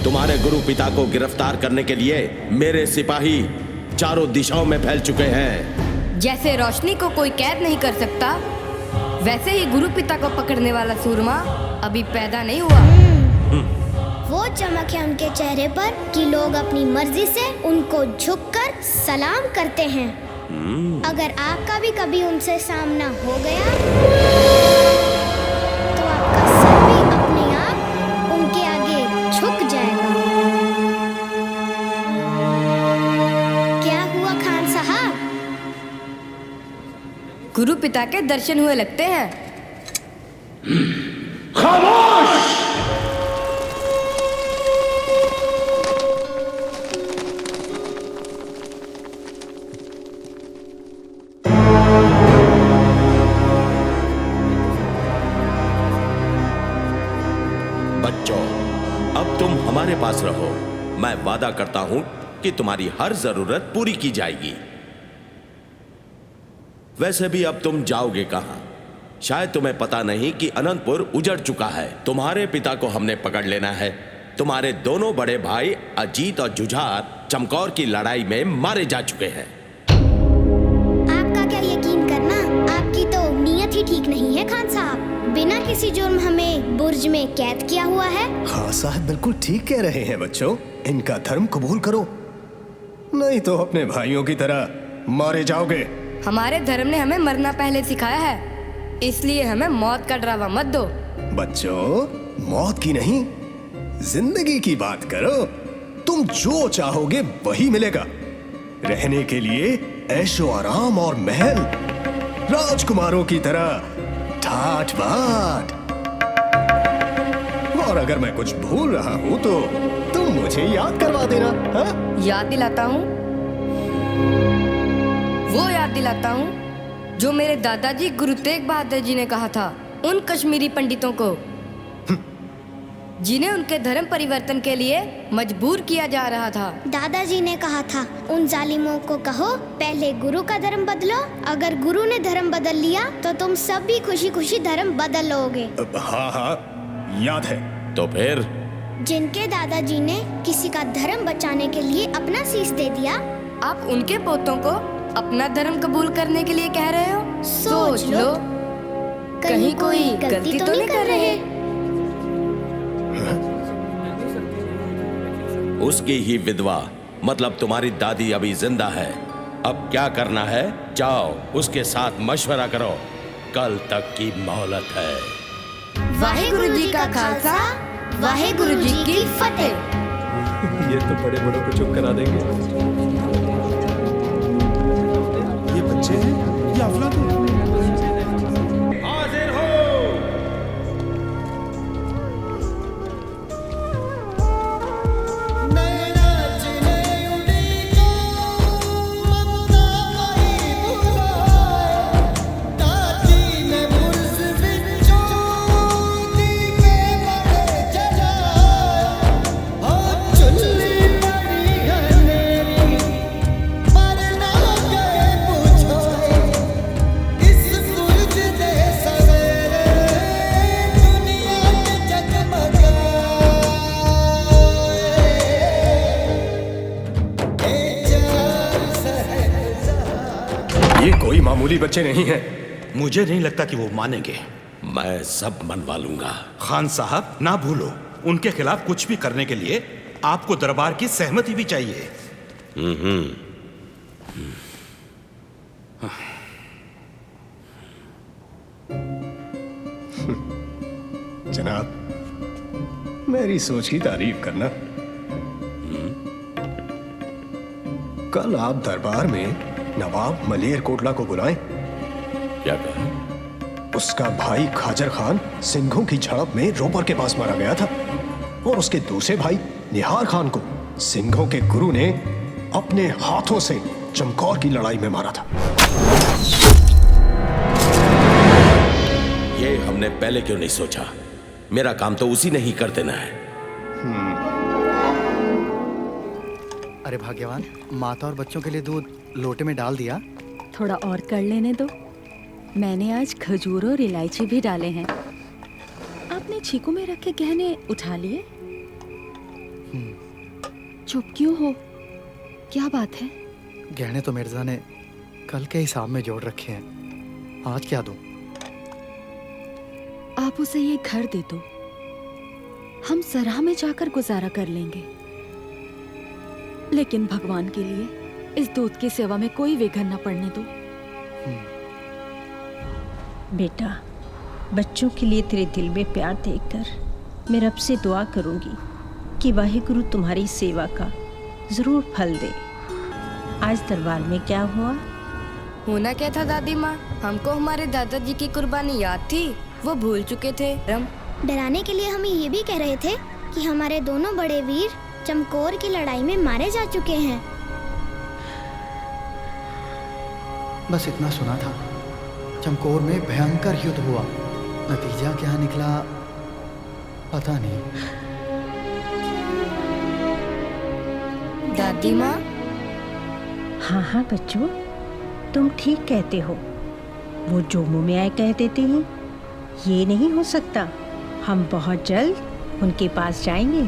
तुम्हारे गुरु पिता को गिरफ्तार करने के लिए मेरे सिपाही चारों दिशाओं में फैल चुके हैं। जैसे रोशनी को कोई कैद नहीं कर सकता, वैसे ही गुरु पिता को पकड़ने वाला सूरमा अभी पैदा नहीं हुआ। वो चमक है उनके चेहरे पर कि लोग अपनी मर्जी से उनको झुककर सलाम करते हैं। अगर आपका भी कभी उनसे सामना हो गया तो आपका सर भी अपने आप उनके आगे झुक जाएगा। क्या हुआ खान साहब? गुरु पिता के दर्शन हुए लगते हैं। खामोश! बच्चों, अब तुम हमारे पास रहो। मैं वादा करता हूं कि तुम्हारी हर जरूरत पूरी की जाएगी। वैसे भी अब तुम जाओगे कहां? शायद तुम्हें पता नहीं कि अनंतपुर उजड़ चुका है। तुम्हारे पिता को हमने पकड़ लेना है। तुम्हारे दोनों बड़े भाई अजीत और जुझार चमकौर की लड़ाई में मारे जा चुके हैं। आपका क्या यकीन करना, आपकी तो नीयत ही ठीक नहीं है खान साहब। बिना किसी जुर्म हमें बुर्ज में कैद किया हुआ है। खान साहब बिल्कुल ठीक कह रहे हैं बच्चों, इनका धर्म कबूल करो, नहीं तो अपने भाइयों की तरह मारे जाओगे। हमारे धर्म ने हमें मरना पहले सिखाया है, इसलिए हमें मौत का डरावा मत दो। बच्चों, मौत की नहीं, जिंदगी की बात करो। तुम जो चाहोगे वही मिलेगा। रहने के लिए ऐशो आराम और महल, राजकुमारों की तरह ठाठ बाट। और अगर मैं कुछ भूल रहा हूँ तो तुम मुझे याद करवा देना। हा? याद दिलाता हूँ, वो याद दिलाता हूँ जो मेरे दादाजी गुरु तेग बहादुर जी ने कहा था उन कश्मीरी पंडितों को, जिन्हें उनके धर्म परिवर्तन के लिए मजबूर किया जा रहा था। दादाजी ने कहा था उन जालिमों को कहो पहले गुरु का धर्म बदलो, अगर गुरु ने धर्म बदल लिया तो तुम सब भी खुशी खुशी धर्म बदल लोगे। हाँ हाँ याद है। तो फिर जिनके दादाजी ने किसी का धर्म बचाने के लिए अपना शीश दे दिया, आप उनके पोतों को अपना धर्म कबूल करने के लिए कह रहे हो? सोच लो, कहीं कोई गलती तो नहीं कर रहे। उसकी ही विधवा, मतलब तुम्हारी दादी अभी जिंदा है। अब क्या करना है? जाओ उसके साथ मशवरा करो, कल तक की मोहलत है। वाहेगुरु जी का खालसा, वाहेगुरु जी की फतेह। ये तो बड़े बड़ों को चुप करा देंगे। ये बच्चे हैं, ये अफलातून। हाजिर हो। कोई मामूली बच्चे नहीं हैं। मुझे नहीं लगता कि वो मानेंगे। मैं सब मनवा लूंगा। खान साहब ना भूलो, उनके खिलाफ कुछ भी करने के लिए आपको दरबार की सहमति भी चाहिए। जनाब, मेरी सोच की तारीफ करना। कल आप दरबार में नवाब मलेर कोटला को बुलाएं। क्या कहा? उसका भाई खाजर खान सिंघों की झड़प में रोपर के पास मारा गया था और उसके दूसरे भाई निहार खान को सिंघों के गुरु ने अपने हाथों से चमकौर की लड़ाई में मारा था। ये हमने पहले क्यों नहीं सोचा? मेरा काम तो उसी ने ही कर देना है। अरे भाग्यवान, माता और बच्चों के लिए दूध लोटे में डाल दिया। थोड़ा और कर लेने दो। मैंने आज खजूर और इलायची भी डाले हैं। आपने छीकू में रखे गहने उठा लिए? चुप क्यों हो? क्या बात है? गहने तो मिर्जा ने कल के हिसाब में जोड़ रखे हैं, आज क्या दूं? आप उसे ये घर दे दो, हम सराह में जाकर गुजारा कर लेंगे। लेकिन भगवान के लिए इस दूध की सेवा में कोई विघ्न न पड़ने दो। बेटा, बच्चों के लिए तेरे दिल में प्यार देखकर मैं रब से दुआ करूंगी कि वाहिगुरु तुम्हारी सेवा का जरूर फल दे। आज दरबार में क्या हुआ? होना क्या था दादी माँ, हमको हमारे दादाजी की कुर्बानी याद थी, वो भूल चुके थे। डराने के लिए हमें ये भी कह रहे थे कि हमारे दोनों बड़े वीर चमकौर की लड़ाई में मारे जा चुके हैं। बस इतना सुना था, चमकौर में भयंकर युद्ध हुआ, नतीजा क्या निकला पता नहीं। दादी माँ? हाँ हाँ बच्चों, तुम ठीक कहते हो। वो जो मुंह में आए कह देते हैं, ये नहीं हो सकता। हम बहुत जल्द उनके पास जाएंगे।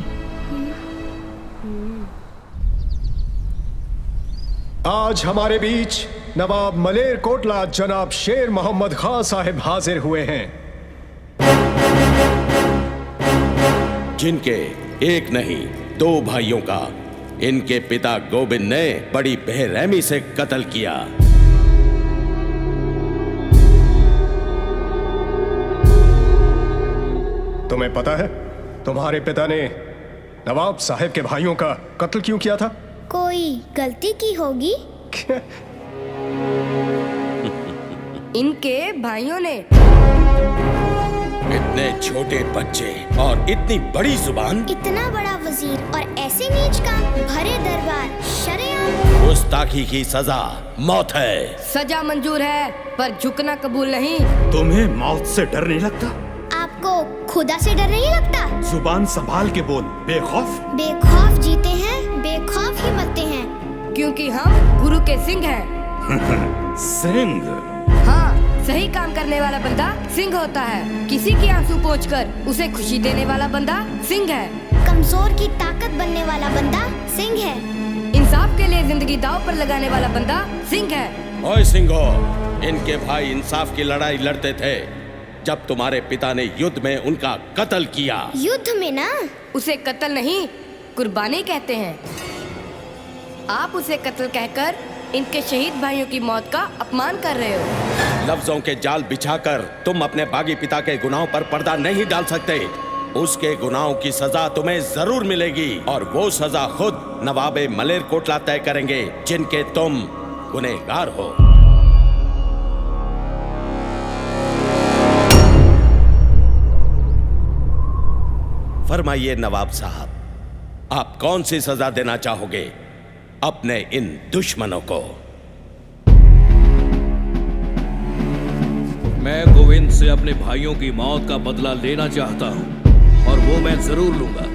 आज हमारे बीच नवाब मलेर कोटला जनाब शेर मोहम्मद खान साहब हाजिर हुए हैं, जिनके एक नहीं दो भाइयों का इनके पिता गोविंद ने बड़ी बेरहमी से कत्ल किया। तुम्हें पता है तुम्हारे पिता ने नवाब साहब के भाइयों का कत्ल क्यों किया था? कोई गलती की होगी? इनके भाइयों ने। इतने छोटे बच्चे और इतनी बड़ी जुबान, इतना बड़ा वजीर और ऐसे नीच काम, भरे दरबार, शरेआम। गुस्ताखी की सजा मौत है। सजा मंजूर है पर झुकना कबूल नहीं। तुम्हें मौत से डर नहीं लगता? आपको खुदा से डर नहीं लगता? जुबान संभाल के बोल, बेखौफ। बेखौफ जीते हैं, बेखौफ ही मरते हैं। क्योंकि हम गुरु के सिंह हैं। सिंह? हाँ, सही काम करने वाला बंदा सिंह होता है। किसी की आंसू पोंछकर उसे खुशी देने वाला बंदा सिंह है। कमजोर की ताकत बनने वाला बंदा सिंह है। इंसाफ के लिए जिंदगी दांव पर लगाने वाला बंदा सिंह है। ओए सिंहो, इनके भाई इंसाफ की लड़ाई लड़ते थे जब तुम्हारे पिता ने युद्ध में उनका कत्ल किया। युद्ध में ना? उसे कत्ल नहीं, कुर्बानी कहते हैं। आप उसे कत्ल कहकर इनके शहीद भाइयों की मौत का अपमान कर रहे हो। लफ्जों के जाल बिछाकर तुम अपने बागी पिता के गुनाहों पर पर्दा नहीं डाल सकते। उसके गुनाहों की सजा तुम्हें जरूर मिलेगी और वो सजा खुद नवाबे मलेर कोटला तय करेंगे, जिनके तुम गुनहगार हो। फरमाइए नवाब साहब, आप कौन सी सजा देना चाहोगे अपने इन दुश्मनों को? मैं गोविंद से अपने भाइयों की मौत का बदला लेना चाहता हूं और वो मैं जरूर लूंगा,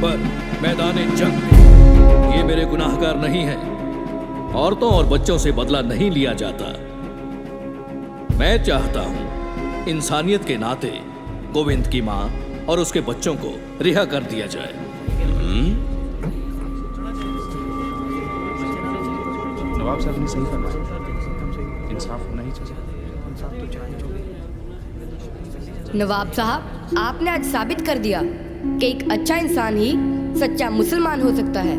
पर मैदान जंग में ये मेरे गुनाहगार नहीं हैं। औरतों और बच्चों से बदला नहीं लिया जाता। मैं चाहता हूं इंसानियत के नाते गोविंद की मां और उसके बच्चों को रिहा कर दिया जाए। नवाब साहब ने सही कहा, इंसाफ होना ही चाहिए। नवाब साहब, आपने आज साबित कर दिया कि एक अच्छा इंसान ही सच्चा मुसलमान हो सकता है।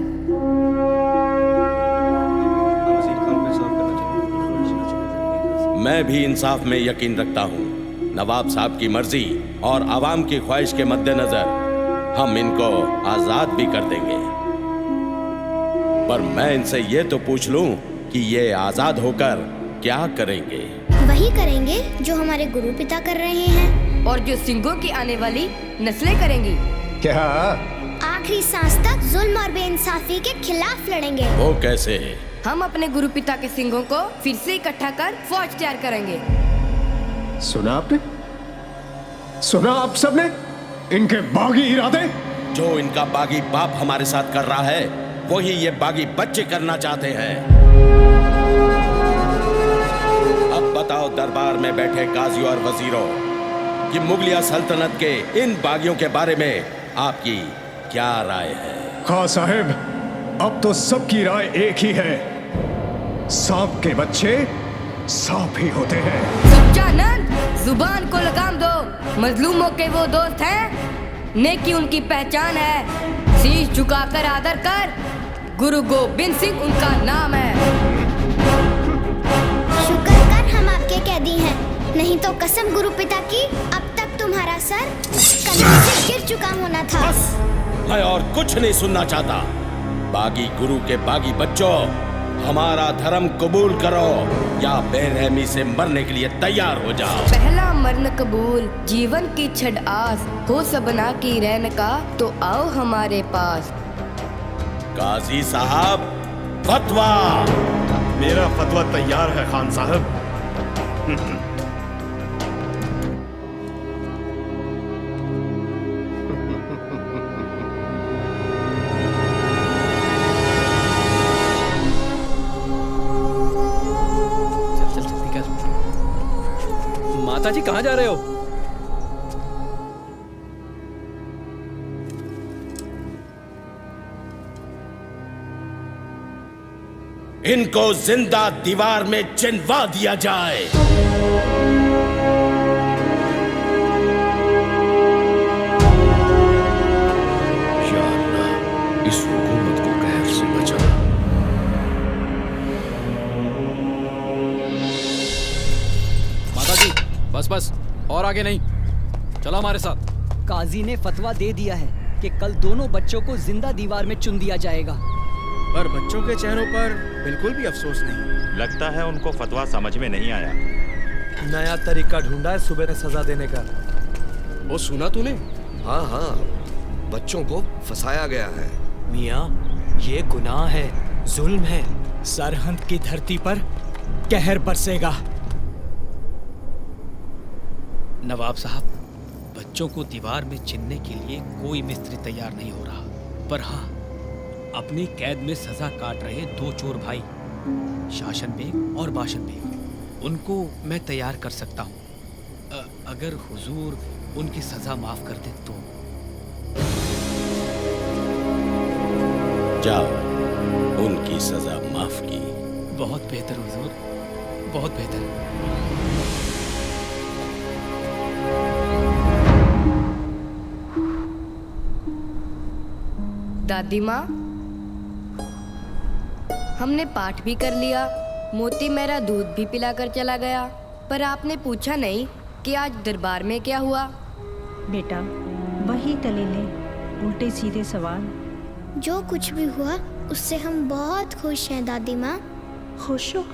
मैं भी इंसाफ में यकीन रखता हूँ। नवाब साहब की मर्जी और आवाम की ख्वाहिश के मद्देनजर हम इनको आजाद भी कर देंगे, पर मैं इनसे ये तो पूछ लूं कि ये आजाद होकर क्या करेंगे? वही करेंगे जो हमारे गुरु पिता कर रहे हैं और जो सिंघों की आने वाली नस्लें करेंगी। क्या? आखिरी सांस तक जुल्म और बेइंसाफी के खिलाफ लड़ेंगे। वो कैसे है? हम अपने गुरु पिता के सिंहों को फिर से इकट्ठा कर फौज तैयार करेंगे। सुना आपने? सुना आप सबने? इनके बागी इरादे। जो इनका बागी बाप हमारे साथ कर रहा है, वही ये बागी बच्चे करना चाहते हैं। अब बताओ दरबार में बैठे काजी और वजीरों कि मुगलिया सल्तनत के इन बागियों के बारे में आपकी क्या राय है? खां साहब, अब तो सबकी राय एक ही है। सांप के बच्चे सांप ही होते हैं। सच्चानंद, जुबान को लगाम दो। मजलूमों के वो दोस्त हैं, नेकी उनकी पहचान है। शीश झुकाकर आदर कर, गुरु गोबिंद सिंह उनका नाम है। शुक्र कर हम आपके कैदी हैं, नहीं तो कसम गुरु पिता की अब तक तुम्हारा सर कंधे से गिर चुका होना था। मैं और कुछ नहीं सुनना चाहता। बागी गुरु के बागी बच्चों, हमारा धर्म कबूल करो या बेरहमी से मरने के लिए तैयार हो जाओ। पहला मरण कबूल, जीवन की छड़ आस, हो सबना की रहन का, तो आओ हमारे पास। काजी साहब, फतवा। मेरा फतवा तैयार है खान साहब। माता जी कहाँ जा रहे हो? इनको जिंदा दीवार में चिनवा दिया जाए। या अल्लाह, इस हुकूमत को कहर से बचा। माता जी, बस बस, और आगे नहीं, चलो हमारे साथ। काजी ने फतवा दे दिया है कि कल दोनों बच्चों को जिंदा दीवार में चुन दिया जाएगा। पर बच्चों के चेहरों पर बिल्कुल भी अफसोस नहीं। लगता है उनको फतवा समझ में नहीं आया। नया तरीका ढूंढा है सुबह सजा देने का। वो सुना तूने? हाँ हाँ, बच्चों को फंसाया गया है। मियाँ, ये गुनाह है, जुल्म है। सरहद की धरती पर कहर बरसेगा। नवाब साहब, बच्चों को दीवार में चिनने के लिए कोई मिस्त्री तैयार नहीं हो रहा, पर हाँ, अपनी कैद में सजा काट रहे दो चोर भाई, शासन बेग और बाशन बेग, उनको मैं तैयार कर सकता हूँ। अगर हुजूर उनकी सजा माफ कर दे तो। जाओ, उनकी सजा माफ की। बहुत बेहतर हुजूर, बहुत बेहतर। दादी माँ, हमने पाठ भी कर लिया, मोती मेरा दूध भी पिलाकर चला गया, पर आपने पूछा नहीं कि आज दरबार में क्या हुआ। बेटा, वही दलीलें, उल्टे सीधे सवाल। जो कुछ भी हुआ उससे हम बहुत खुश हैं दादी माँ। खुश हो?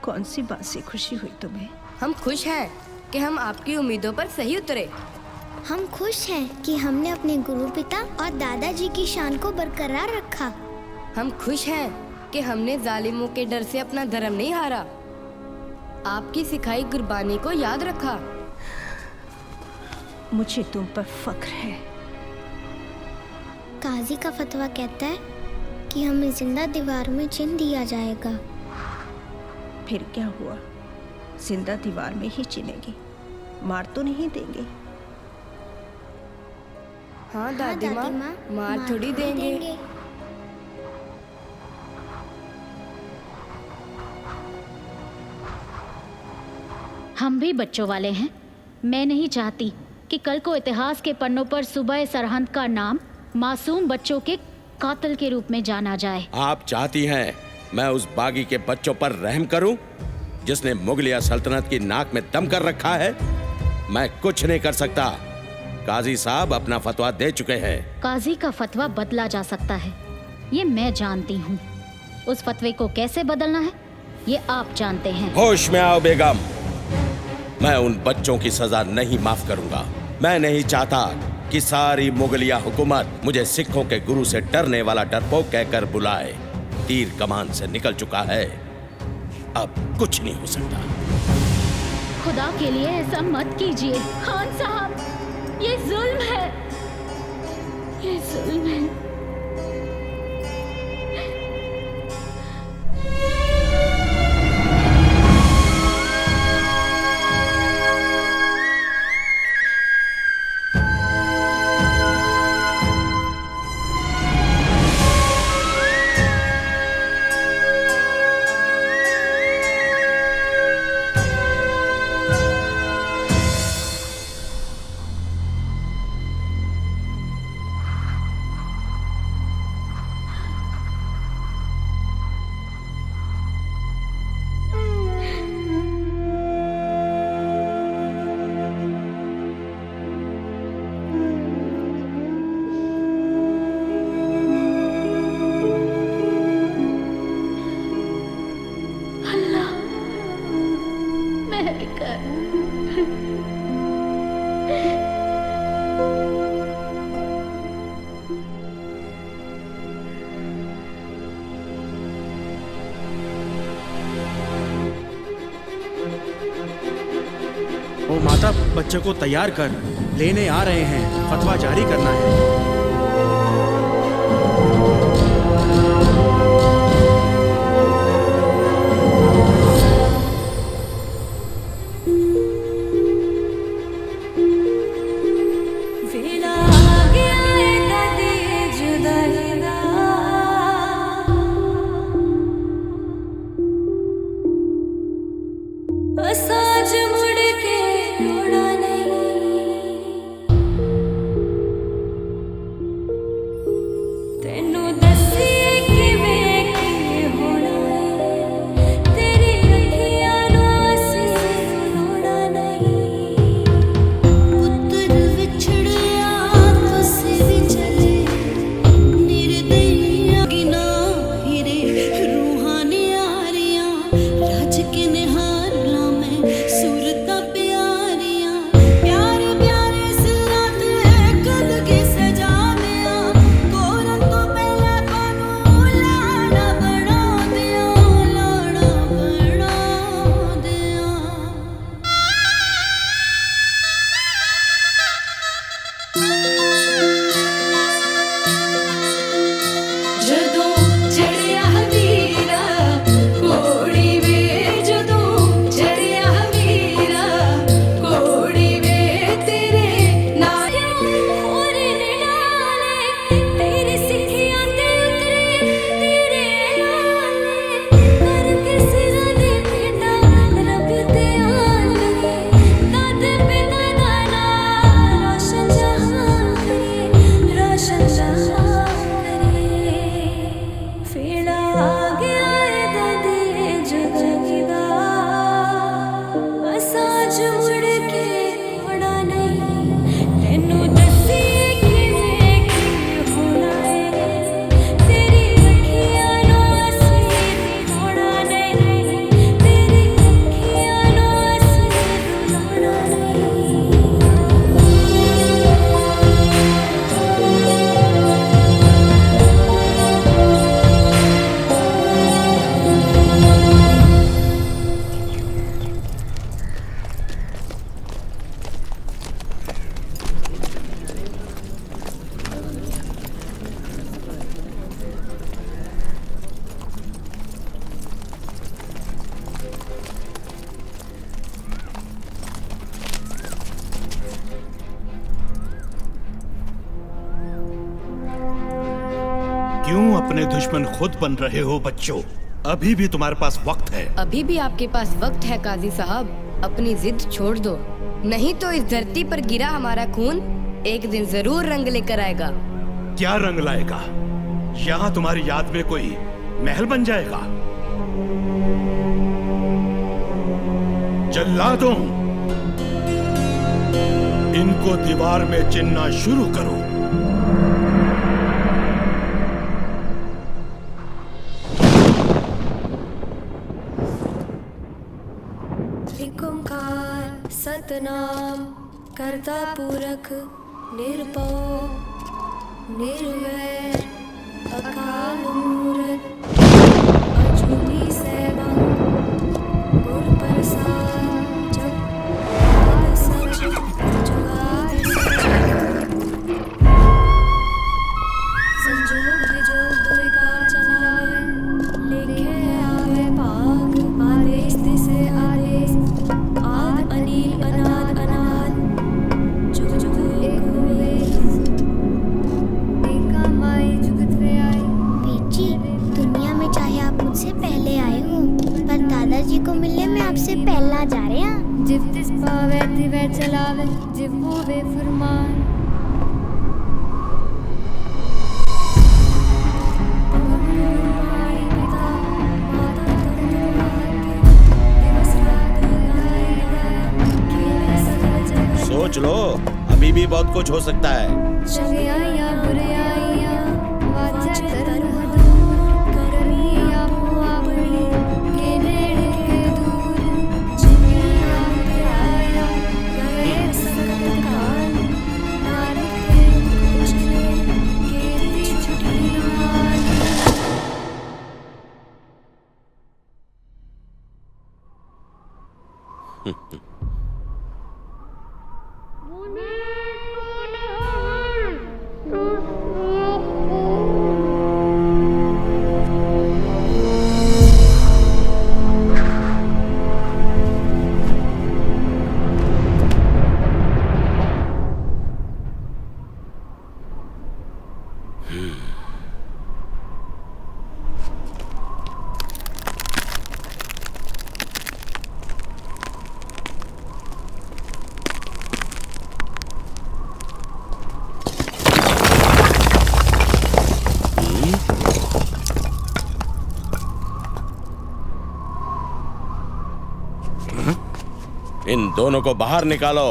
कौन सी बात से खुशी हुई तुम्हें? हम खुश हैं कि हम आपकी उम्मीदों पर सही उतरे। हम खुश हैं कि हमने अपने गुरु पिता और दादाजी की शान को बरकरार रखा। हम खुश हैं कि हमने जालिमों के डर से अपना धर्म नहीं हारा, आपकी सिखाई कुर्बानी को याद रखा। मुझे तुम पर फख्र है। काजी का फतवा कहता है कि हमें जिंदा दीवार में चिन दिया जाएगा। फिर क्या हुआ? जिंदा दीवार में ही चिनेंगे, मार तो नहीं देंगे। हाँ दादी माँ, मार थोड़ी देंगे। हम भी बच्चों वाले हैं। मैं नहीं चाहती कि कल को इतिहास के पन्नों पर सुबह सरहद का नाम मासूम बच्चों के कातिल के रूप में जाना जाए। आप चाहती हैं मैं उस बागी के बच्चों पर रहम करूं, जिसने मुगलिया सल्तनत की नाक में दम कर रखा है? मैं कुछ नहीं कर सकता। काजी साहब अपना फतवा दे चुके हैं। काजी का फतवा बदला जा सकता है, ये मैं जानती हूँ। उस फतवे को कैसे बदलना है, ये आप जानते हैं। होश में आओ बेगम, मैं उन बच्चों की सजा नहीं माफ करूंगा। मैं नहीं चाहता कि सारी मुगलिया हुकूमत मुझे सिखों के गुरु से डरने वाला डरपोक कहकर बुलाए। तीर कमान से निकल चुका है, अब कुछ नहीं हो सकता। खुदा के लिए ऐसा मत कीजिए खान साहब, ये जुल्म है, ये जुल्म है। ओ माता, बच्चे को तैयार कर, लेने आ रहे हैं, फतवा जारी करना है। क्यों अपने दुश्मन खुद बन रहे हो बच्चों? अभी भी तुम्हारे पास वक्त है। अभी भी आपके पास वक्त है काजी साहब, अपनी जिद छोड़ दो, नहीं तो इस धरती पर गिरा हमारा खून एक दिन जरूर रंग लेकर आएगा। क्या रंग लाएगा? यहाँ तुम्हारी याद में कोई महल बन जाएगा? जल्लादों, इनको दीवार में चिन्हना शुरू करो। एक ओंकार सतनाम करता पूरख निर्भय निर्वैर अकाल मूरत अजूनी सैभं गुर प्रसाद जप आद सच जुगाद संजोग विजोग दुर्गा चलावे लेखे आवे भाग आदेश दिसे आदेश आद अनील अनाद अनाद जुग जुग एका माई जुगत वे आई। बेटी, दुनिया में चाहे आप मुझसे पहले आए हो, पर दादाजी को मिलने में आपसे पहला जा रहे हैं। जिव तिस पावे तिवै चलावे जिव होवे फरमान। सोच लो, अभी भी बहुत कुछ हो सकता है। चंगे आया बुरे आया वाचा तरन दूर करनी आपो आपनी के नेड़े के दूर जिन्हें आप आया गए संकट काल नानक के कुछ के छुट्टी नाल। इन दोनों को बाहर निकालो।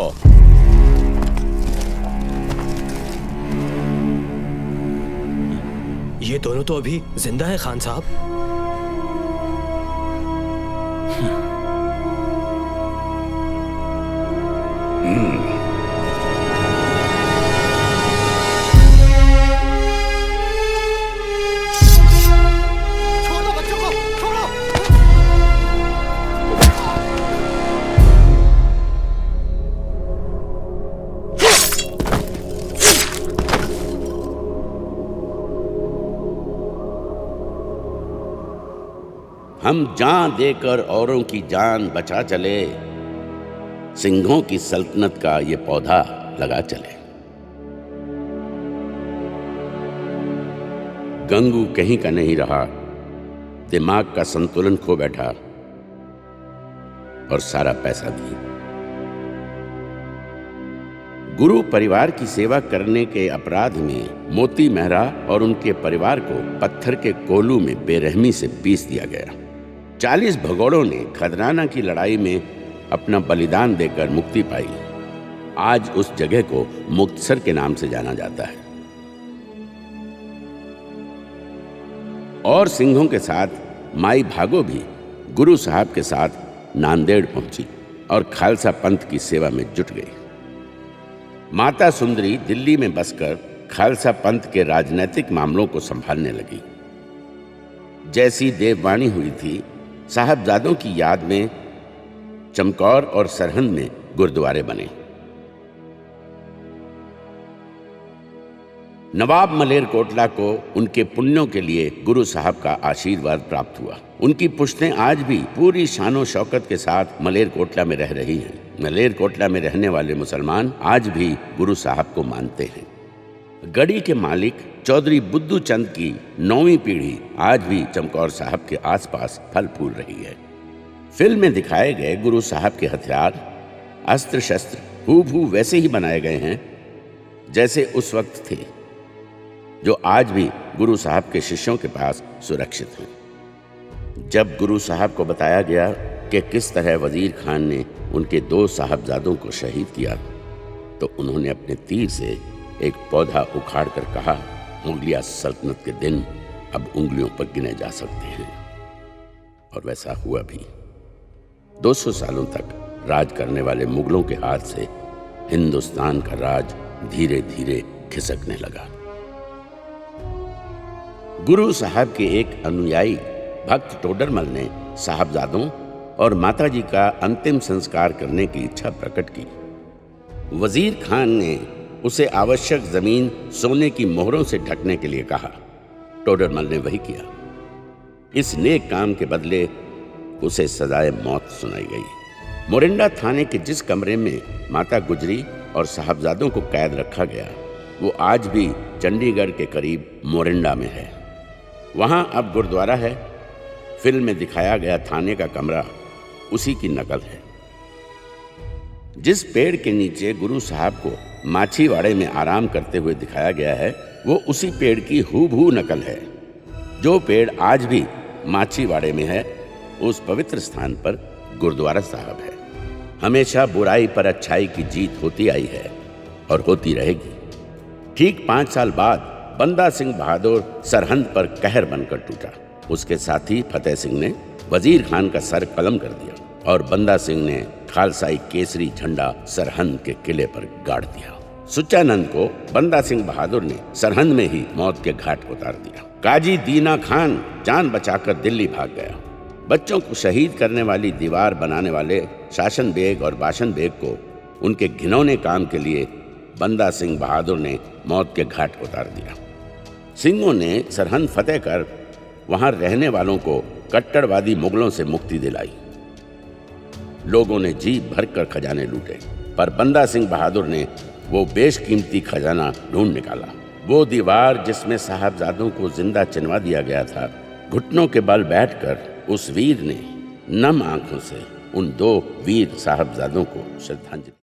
ये दोनों तो अभी जिंदा है खान साहब। छोड़ो बच्चों को, छोड़ो। हम जान देकर औरों की जान बचा चले, सिंहों की सल्तनत का ये पौधा लगा चले। गंगू कहीं का नहीं रहा, दिमाग का संतुलन खो बैठा और सारा पैसा भी। गुरु परिवार की सेवा करने के अपराध में मोती मेहरा और उनके परिवार को पत्थर के कोलू में बेरहमी से पीस दिया गया। 40 भगोड़ों ने खदराना की लड़ाई में अपना बलिदान देकर मुक्ति पाई। आज उस जगह को मुक्तसर के नाम से जाना जाता है। और सिंहों के साथ माई भागो भी गुरु साहब के साथ नांदेड़ पहुंची और खालसा पंथ की सेवा में जुट गई। माता सुंदरी दिल्ली में बसकर खालसा पंथ के राजनीतिक मामलों को संभालने लगी। जैसी देववाणी हुई थी, साहबजादों की याद में चमकौर और सरहंद में गुरुद्वारे बने। नवाब मलेरकोटला को उनके पुण्यों के लिए गुरु साहब का आशीर्वाद प्राप्त हुआ। उनकी पुश्तें आज भी पूरी शानो शौकत के साथ मलेरकोटला में रह रही हैं। मलेरकोटला में रहने वाले मुसलमान आज भी गुरु साहब को मानते हैं। गढ़ी के मालिक चौधरी बुद्धू चंद की 9वीं पीढ़ी आज भी चमकौर साहब के आसपास फल फूल रही है। फिल्म में दिखाए गए गुरु साहब के हथियार, अस्त्र शस्त्र हूबहू वैसे ही बनाए गए हैं जैसे उस वक्त थे, जो आज भी गुरु साहब के शिष्यों के पास सुरक्षित हैं। जब गुरु साहब को बताया गया कि किस तरह वजीर खान ने उनके 2 साहबजादों को शहीद किया, तो उन्होंने अपने तीर से एक पौधा उखाड़ कर कहा, मुगलिया सल्तनत के दिन अब उंगलियों पर गिने जा सकते हैं। और वैसा हुआ भी। 200 सालों तक राज करने वाले मुगलों के हाथ से हिंदुस्तान का राज धीरे धीरे खिसकने लगा। गुरु साहब के एक अनुयायी भक्त टोडरमल ने साहबजादों और माताजी का अंतिम संस्कार करने की इच्छा प्रकट की। वजीर खान ने उसे आवश्यक जमीन सोने की मोहरों से ढकने के लिए कहा। टोडरमल ने वही किया। इस नेक काम के बदले उसे सजाए मौत सुनाई गई। मोरिंडा थाने के जिस कमरे में माता गुजरी और साहबजादों को कैद रखा गया, वो आज भी चंडीगढ़ के करीब मोरिंडा में है। वहां अब गुरुद्वारा है। फिल्म में दिखाया गया थाने का कमरा उसी की नकल है। जिस पेड़ के नीचे गुरु साहब को माछीवाड़े में आराम करते हुए दिखाया गया है, वो उसी पेड़ की हूबहू नकल है। जो पेड़ आज भी माछीवाड़े में है, उस पवित्र स्थान पर गुरुद्वारा साहब है। हमेशा बुराई पर अच्छाई की जीत होती आई है और होती रहेगी। ठीक 5 साल बाद बंदा सिंह बहादुर सरहंद पर कहर बनकर टूटा। उसके साथी फतेह सिंह ने वजीर खान का सर कलम कर दिया और बंदा सिंह ने खालसाई केसरी झंडा सरहंद के किले पर गाड़ दिया। सुच्चानंद को बंदा सिंह बहादुर ने सरहंद में ही मौत के घाट उतार दिया। काजी दीना खान जान बचाकर दिल्ली भाग गया। बच्चों को शहीद करने वाली दीवार बनाने वाले शासन बेग और बाशन बेग को उनके घिनौने काम के लिए बंदा सिंह बहादुर ने मौत के घाट उतार दिया। सिंहों ने सरहंद फतेह कर वहां रहने वालों को कट्टरवादी मुगलों से मुक्ति दिलाई। लोगों ने जी भरकर खजाने लूटे, पर बंदा सिंह बहादुर ने वो बेशकीमती खजाना ढूंढ निकाला। वो दीवार जिसमें साहबजादों को जिंदा चिनवा दिया गया था, घुटनों के बल बैठकर उस वीर ने नम आंखों से उन 2 वीर साहबजादों को श्रद्धांजलि